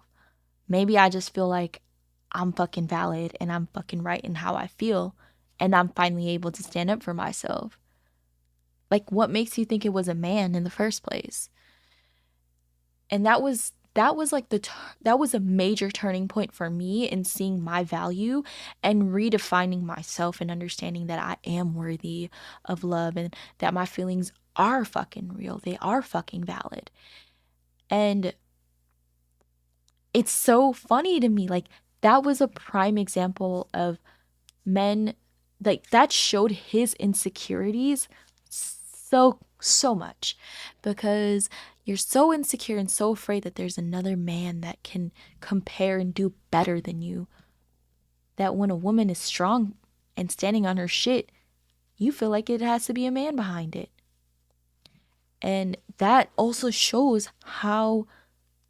Maybe I just feel like I'm fucking valid and I'm fucking right in how I feel, and I'm finally able to stand up for myself. Like, what makes you think it was a man in the first place? And that was that was like that was a major turning point for me in seeing my value and redefining myself and understanding that I am worthy of love and that my feelings are fucking real. They are fucking valid. And it's so funny to me, like that was a prime example of men, like that showed his insecurities so much, because you're so insecure and so afraid that there's another man that can compare and do better than you, that when a woman is strong and standing on her shit, you feel like it has to be a man behind it. And that also shows how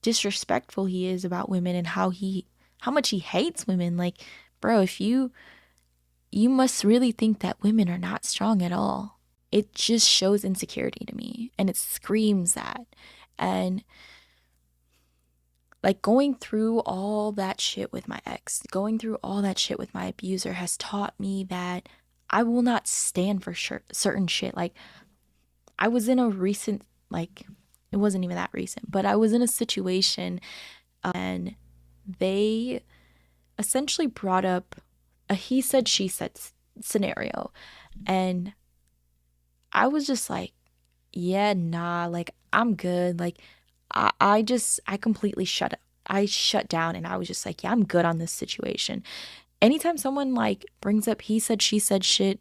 disrespectful he is about women and how much he hates women. Like, bro, if you must really think that women are not strong at all. It just shows insecurity to me, and it screams that. And like going through all that shit with my ex, going through all that shit with my abuser has taught me that I will not stand for certain shit. Like I was in a recent, like it wasn't even that recent, but I was in a situation and they essentially brought up a he said she said scenario, and I was just like, yeah, nah, like I'm good. Like I completely I shut down, and I was just like, yeah, I'm good on this situation. Anytime someone like brings up he said she said shit,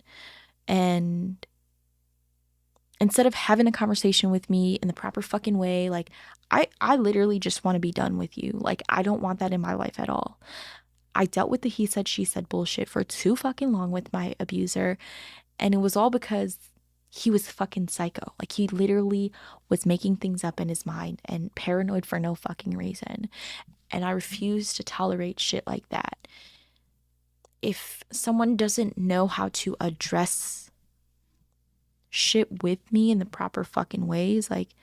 and instead of having a conversation with me in the proper fucking way, like I literally just want to be done with you. Like I don't want that in my life at all. I dealt with the he said she said bullshit for too fucking long with my abuser, and it was all because he was fucking psycho. Like he literally was making things up in his mind and paranoid for no fucking reason. And I refuse to tolerate shit like that. If someone doesn't know how to address shit with me in the proper fucking ways, like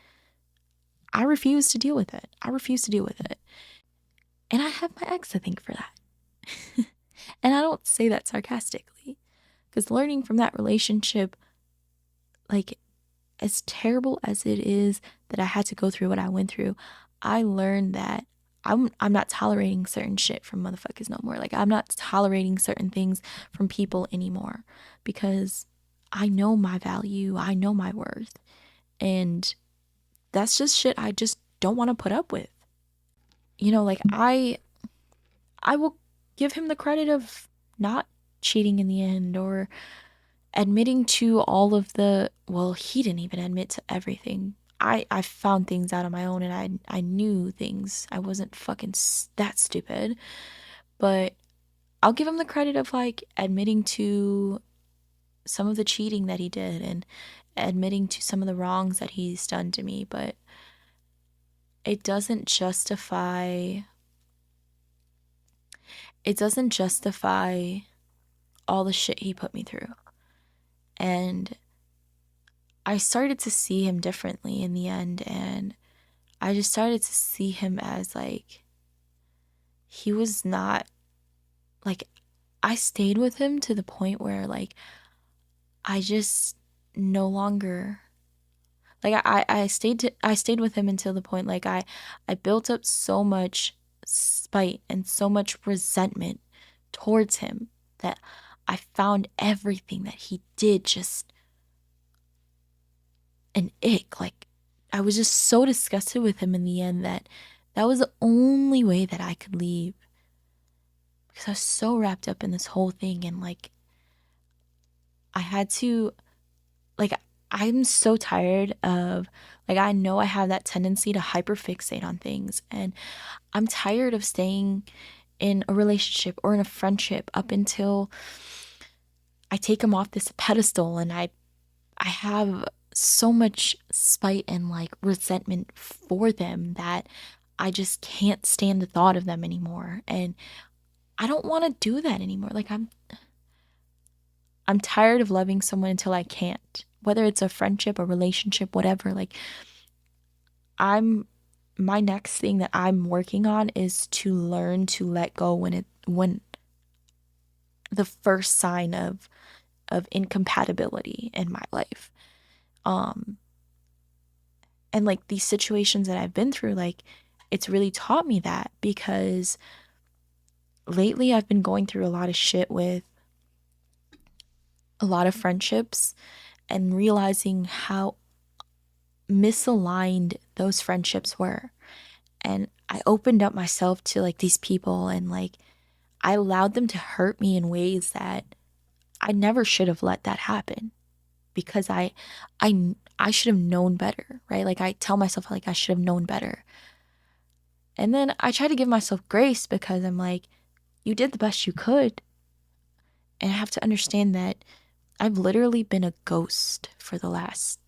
I refuse to deal with it. I refuse to deal with it. And I have my ex to thank for that. And I don't say that sarcastically, because learning from that relationship, like as terrible as it is that I had to go through what I went through, I learned that I'm not tolerating certain shit from motherfuckers no more. Like I'm not tolerating certain things from people anymore, because I know my value, I know my worth. And that's just shit I just don't want to put up with. You know, like I will give him the credit of not cheating in the end, or admitting to all of the, well, he didn't even admit to everything. I found things out on my own, and I knew things. I wasn't fucking that stupid. But I'll give him the credit of like admitting to some of the cheating that he did and admitting to some of the wrongs that he's done to me, but it doesn't justify all the shit he put me through. And I started to see him differently in the end, and I just started to see him as like he was not, like I stayed with him to the point where like I just no longer, like I stayed with him until the point like I built up so much spite and so much resentment towards him that I found everything that he did just an ick. Like I was just so disgusted with him in the end that that was the only way that I could leave, because I was so wrapped up in this whole thing. And like I had to, like I'm so tired of, like I know I have that tendency to hyperfixate on things, and I'm tired of staying in a relationship or in a friendship up until I take him off this pedestal, and I have so much spite and like resentment for them that I just can't stand the thought of them anymore. And I don't want to do that anymore. Like I'm tired of loving someone until I can't. Whether it's a friendship, a relationship, whatever. Like I'm my next thing that I'm working on is to learn to let go when the first sign of incompatibility in my life. And like these situations that I've been through, like it's really taught me that, because lately I've been going through a lot of shit with a lot of friendships and realizing how misaligned those friendships were. And I opened up myself to like these people, and like I allowed them to hurt me in ways that I never should have let that happen, because I should have known better, right? Like I tell myself like I should have known better. And then I try to give myself grace because I'm like, you did the best you could. And I have to understand that I've literally been a ghost for the last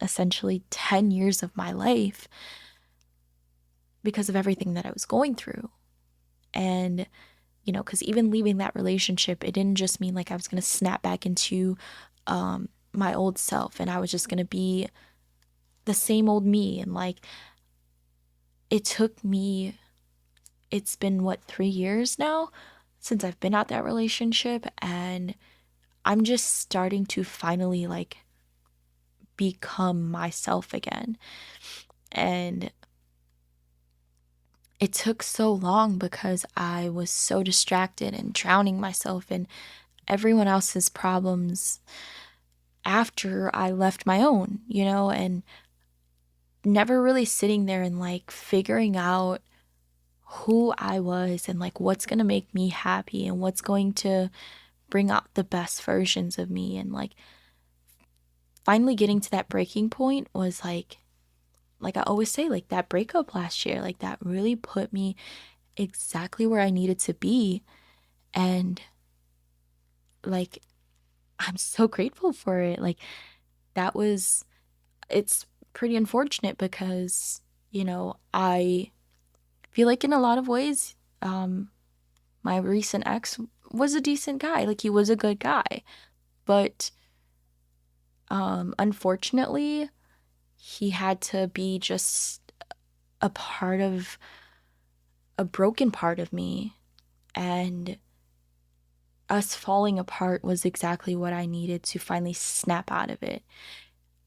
essentially 10 years of my life because of everything that I was going through. And, because even leaving that relationship, it didn't just mean like I was going to snap back into my old self and I was just going to be the same old me. And like, it took me, it's been what, 3 years now since I've been out that relationship. And I'm just starting to finally like become myself again. And it took so long because I was so distracted and drowning myself in everyone else's problems after I left my own, and never really sitting there and like figuring out who I was and like what's going to make me happy and what's going to bring out the best versions of me. And like finally getting to that breaking point was like I always say, like that breakup last year, like that really put me exactly where I needed to be. And like, I'm so grateful for it. Like, that was, it's pretty unfortunate because, I feel like in a lot of ways, my recent ex was a decent guy. Like, he was a good guy. But, unfortunately, he had to be just a part of a broken part of me. And us falling apart was exactly what I needed to finally snap out of it.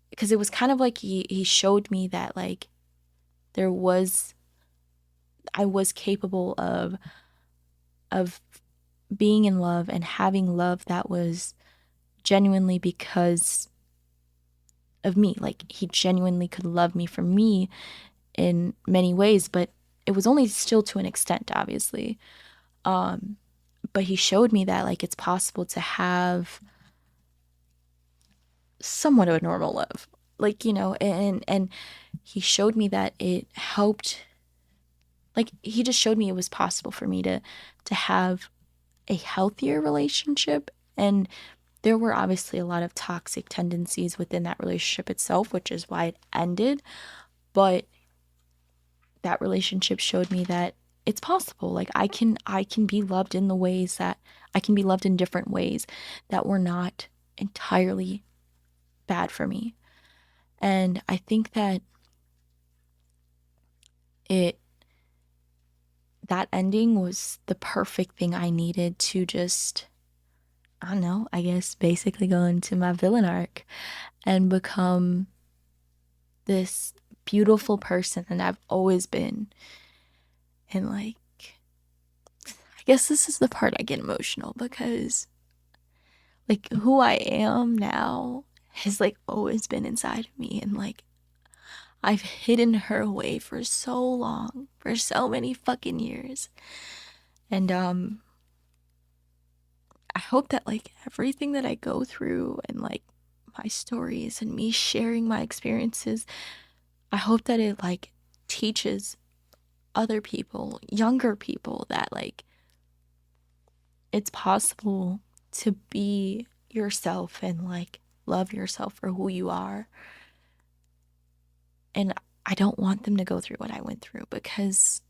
Because it was kind of like he showed me that like there was I was capable of being in love and having love that was genuinely because of me. Like he genuinely could love me for me in many ways, but it was only still to an extent, obviously. But he showed me that like it's possible to have somewhat of a normal love. Like, and he showed me that it helped, like he just showed me it was possible for me to have a healthier relationship. And there were obviously a lot of toxic tendencies within that relationship itself, which is why it ended. But that relationship showed me that it's possible. Like I can be loved in the ways that I can be loved in different ways that were not entirely bad for me. And I think that it that ending was the perfect thing I needed to just, I don't know, I guess basically go into my villain arc and become this beautiful person that I've always been. And like, I guess this is the part I get emotional because like who I am now has like always been inside of me. And like, I've hidden her away for so long, for so many fucking years. And I hope that like everything that I go through and like my stories and me sharing my experiences, I hope that it like teaches other people, younger people, that like it's possible to be yourself and like love yourself for who you are. And I don't want them to go through what I went through because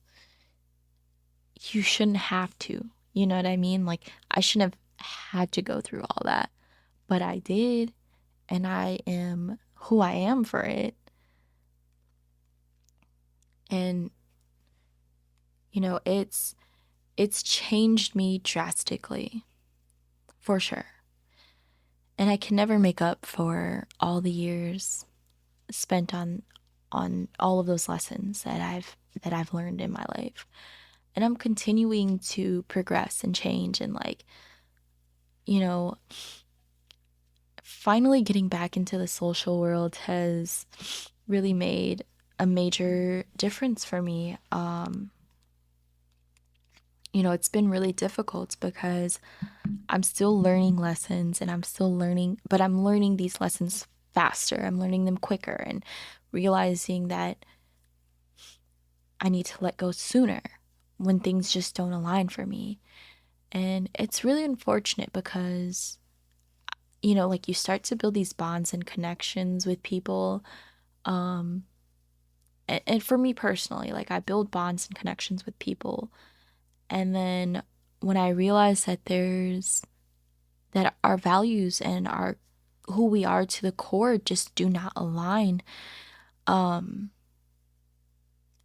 you shouldn't have to. You know what I mean? Like I shouldn't have had to go through all that, but I did, and I am who I am for it. And it's changed me drastically, for sure. And I can never make up for all the years spent on on all of those lessons that I've learned in my life. And I'm continuing to progress and change, and like, you know, finally getting back into the social world has really made a major difference for me. It's been really difficult because I'm still learning lessons, and I'm still learning, but I'm learning these lessons faster. I'm learning them quicker and realizing that I need to let go sooner when things just don't align for me. And it's really unfortunate because, like, you start to build these bonds and connections with people. Um, and for me personally, like, I build bonds and connections with people. And then when I realize that our values and our who we are to the core just do not align, um,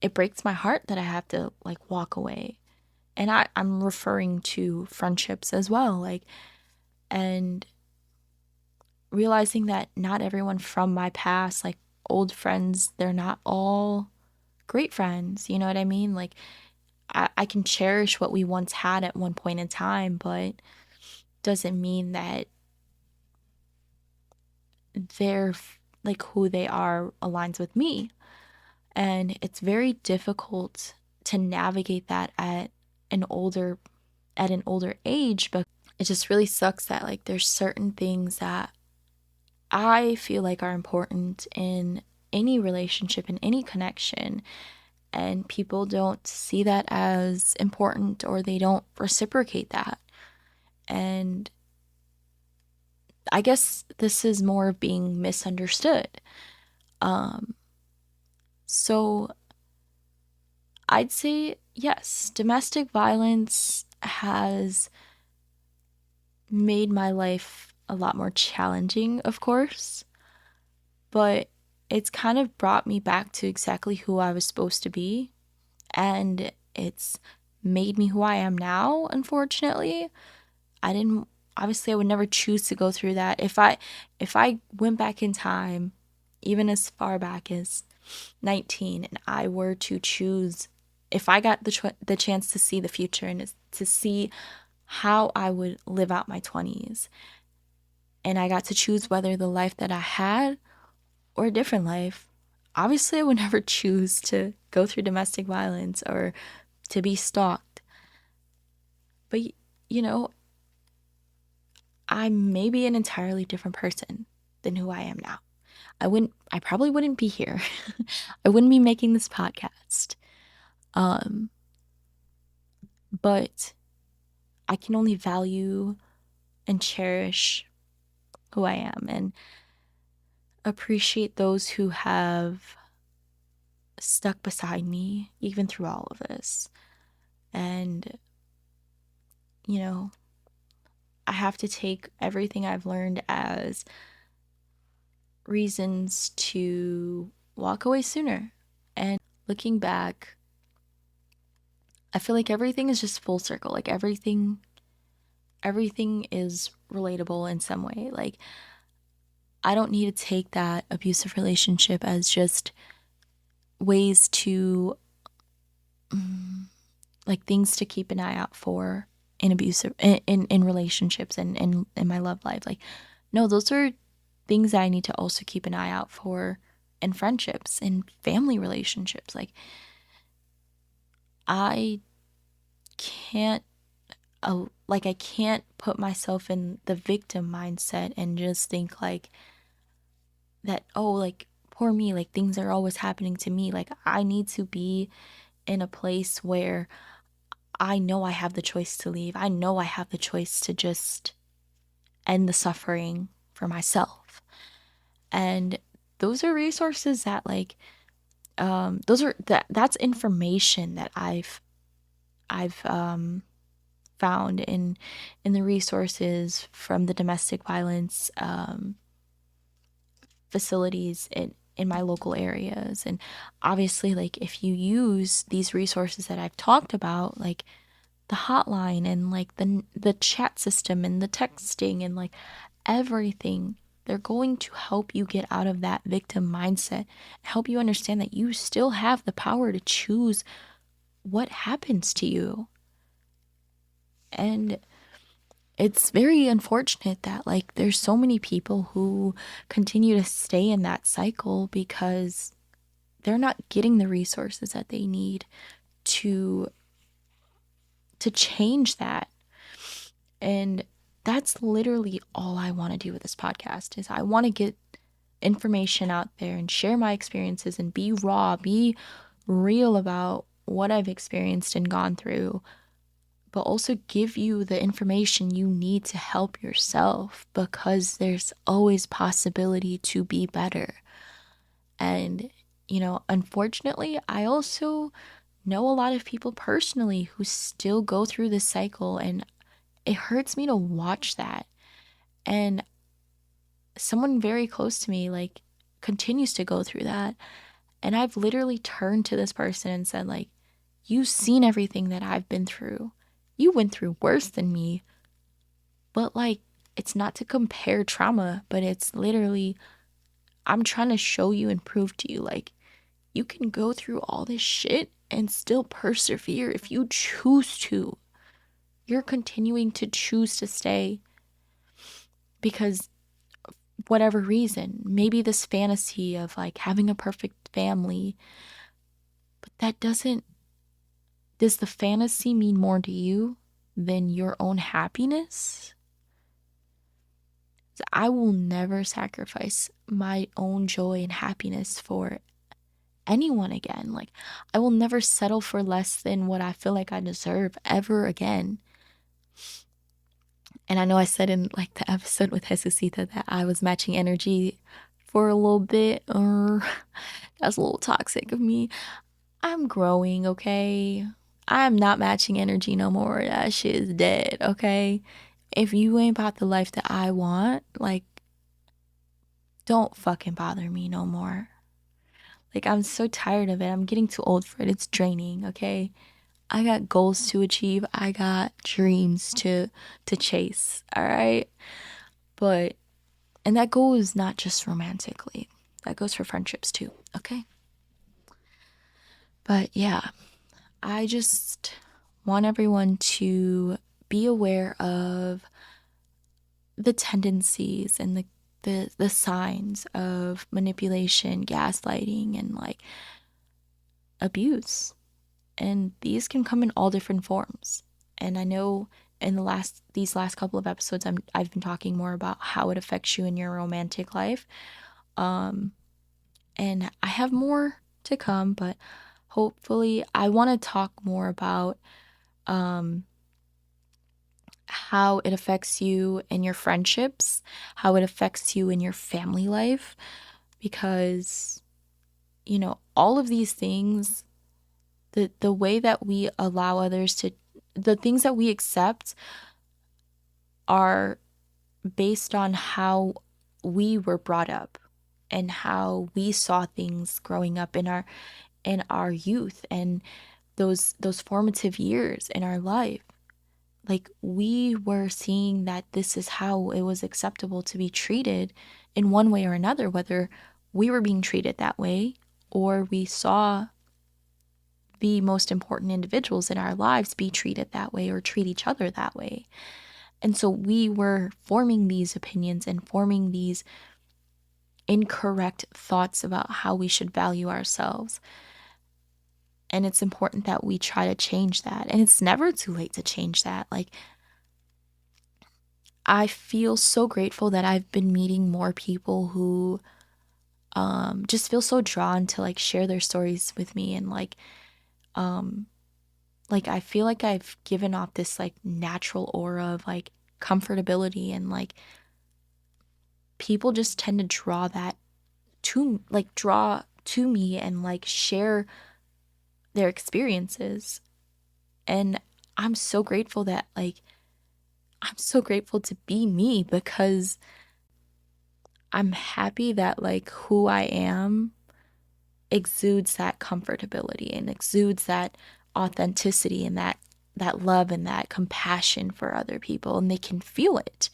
it breaks my heart that I have to like walk away. And I'm referring to friendships as well, like, and realizing that not everyone from my past, like old friends, they're not all great friends. You know what I mean? Like, I can cherish what we once had at one point in time, but doesn't mean that they're like who they are aligns with me. And it's very difficult to navigate that at an older age, but it just really sucks that like there's certain things that I feel like are important in any relationship, in any connection, and people don't see that as important, or they don't reciprocate that. And I guess this is more of being misunderstood. Um, so I'd say yes, domestic violence has made my life a lot more challenging, of course, but it's kind of brought me back to exactly who I was supposed to be, and it's made me who I am now, unfortunately. I didn't Obviously I would never choose to go through that. If I went back in time, even as far back as 19, and I were to choose, if I got the chance to see the future and to see how I would live out my 20s, and I got to choose whether the life that I had or a different life, obviously I would never choose to go through domestic violence or to be stalked. But you know, I may be an entirely different person than who I am now. I probably wouldn't be here. I wouldn't be making this podcast. Um, but I can only value and cherish who I am and appreciate those who have stuck beside me even through all of this. And, you know, I have to take everything I've learned as reasons to walk away sooner. And looking back, I feel like everything is just full circle. Like everything is relatable in some way. Like, I don't need to take that abusive relationship as just ways to like things to keep an eye out for in abusive in relationships and in my love life. Like, no, those are things that I need to also keep an eye out for in friendships and family relationships. Like, I can't I can't put myself in the victim mindset and just think like that, oh, like poor me, like things are always happening to me. Like, I need to be in a place where I know I have the choice to leave. I know I have the choice to just end the suffering for myself. And those are resources that like that's information that I've found in the resources from the domestic violence facilities in my local areas. And obviously, like, if you use these resources that I've talked about, like the hotline and like the chat system and the texting and like everything, They're going to help you get out of that victim mindset, help you understand that you still have the power to choose what happens to you. And it's very unfortunate that like there's so many people who continue to stay in that cycle because they're not getting the resources that they need to change that. And that's literally all I want to do with this podcast is I want to get information out there and share my experiences and be raw, be real about what I've experienced and gone through, but also give you the information you need to help yourself because there's always possibility to be better. And, unfortunately, I also know a lot of people personally who still go through this cycle, and it hurts me to watch that. And someone very close to me, like, continues to go through that. And I've literally turned to this person and said, like, you've seen everything that I've been through. You went through worse than me. But, like, it's not to compare trauma, but it's literally, I'm trying to show you and prove to you, like, you can go through all this shit and still persevere if you choose to. You're continuing to choose to stay because whatever reason, maybe this fantasy of like having a perfect family, but does the fantasy mean more to you than your own happiness? I will never sacrifice my own joy and happiness for anyone again. Like, I will never settle for less than what I feel like I deserve ever again. And I know I said in like the episode with Jesucita that I was matching energy for a little bit, or that's a little toxic of me. I'm growing, okay? I'm not matching energy no more. That shit is dead, okay? If you ain't about the life that I want, like, don't fucking bother me no more. Like, I'm so tired of it. I'm getting too old for it. It's draining, okay? I got goals to achieve. I got dreams to chase, all right? And that goes not just romantically. That goes for friendships too, okay? But yeah, I just want everyone to be aware of the tendencies and the signs of manipulation, gaslighting, and like abuse. And these can come in all different forms. And I know in these last couple of episodes I've been talking more about how it affects you in your romantic life. And I have more to come, but hopefully I want to talk more about how it affects you in your friendships, how it affects you in your family life, because all of these things, the way that we allow others to, the things that we accept are based on how we were brought up and how we saw things growing up in our youth and those formative years in our life. Like, we were seeing that this is how it was acceptable to be treated in one way or another, whether we were being treated that way or we saw the most important individuals in our lives be treated that way or treat each other that way. And so we were forming these opinions and forming these incorrect thoughts about how we should value ourselves. And it's important that we try to change that. And it's never too late to change that. Like, I feel so grateful that I've been meeting more people who just feel so drawn to like share their stories with me, and like I feel like I've given off this like natural aura of like comfortability, and like people just tend to draw to me and like share their experiences. And I'm so grateful that like I'm so grateful to be me, because I'm happy that like who I am exudes that comfortability and exudes that authenticity and that love and that compassion for other people, and they can feel it.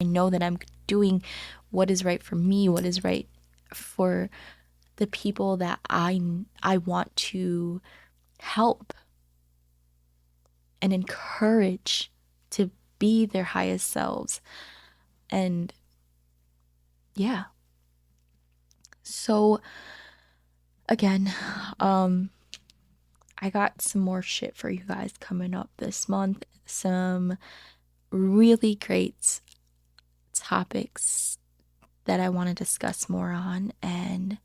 I know that I'm doing what is right for me, what is right for the people that I want to help and encourage to be their highest selves. And yeah. So again, I got some more shit for you guys coming up this month. Some really great topics that I want to discuss more on. And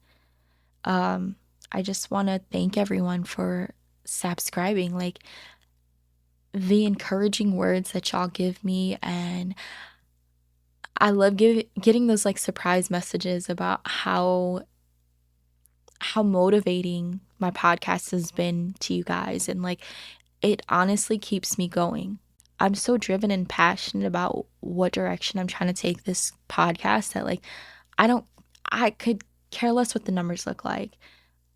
I just want to thank everyone for subscribing. Like, the encouraging words that y'all give me, and I love getting those like surprise messages about how motivating my podcast has been to you guys, and like it honestly keeps me going. I'm so driven and passionate about what direction I'm trying to take this podcast that like I could care less what the numbers look like.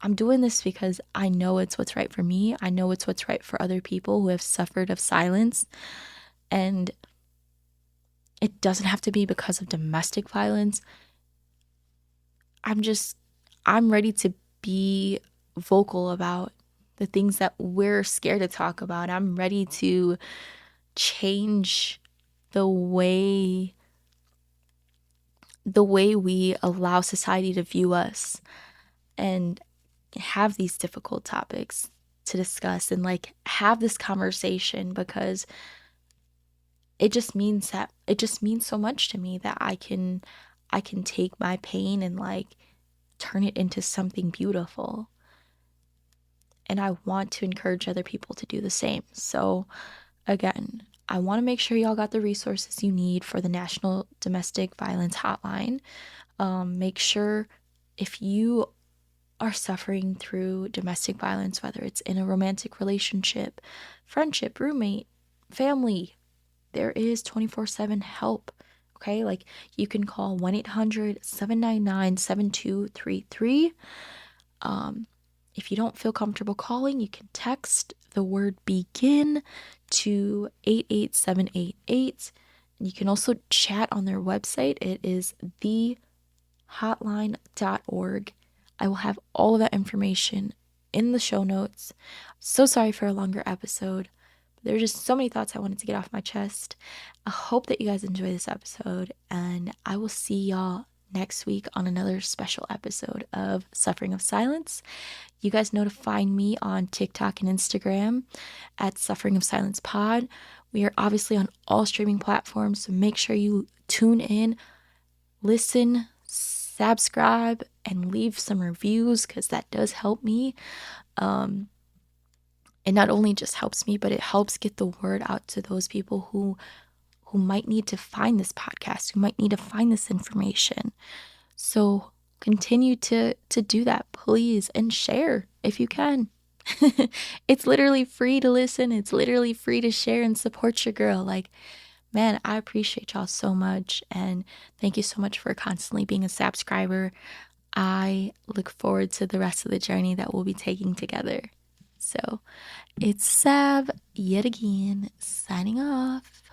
I'm doing this because I know it's what's right for me. I know it's what's right for other people who have suffered of silence. And it doesn't have to be because of domestic violence. I'm ready to be vocal about the things that we're scared to talk about. I'm ready to change the way we allow society to view us, and have these difficult topics to discuss, and like have this conversation, because it just means so much to me that I can take my pain and like turn it into something beautiful. And I want to encourage other people to do the same. So again, I want to make sure y'all got the resources you need for the National Domestic Violence Hotline. Make sure, if you are suffering through domestic violence, whether it's in a romantic relationship, friendship, roommate, family, there is 24/7 help. Okay, like you can call 1-800-799-7233. If you don't feel comfortable calling, you can text the word begin to 88788. And you can also chat on their website. It is thehotline.org. I will have all of that information in the show notes. So sorry for a longer episode. There are just so many thoughts I wanted to get off my chest. I hope that you guys enjoy this episode, and I will see y'all next week on another special episode of Suffering of Silence. You guys know to find me on TikTok and Instagram at Suffering of Silence Pod. We are obviously on all streaming platforms, so make sure you tune in, listen, subscribe, and leave some reviews, because that does help me. It not only just helps me, but it helps get the word out to those people who might need to find this podcast, who might need to find this information. So continue to do that, please, and share if you can. It's literally free to listen. It's literally free to share and support your girl. Like, man, I appreciate y'all so much, and thank you so much for constantly being a subscriber. I look forward to the rest of the journey that we'll be taking together. So it's Sab yet again, signing off.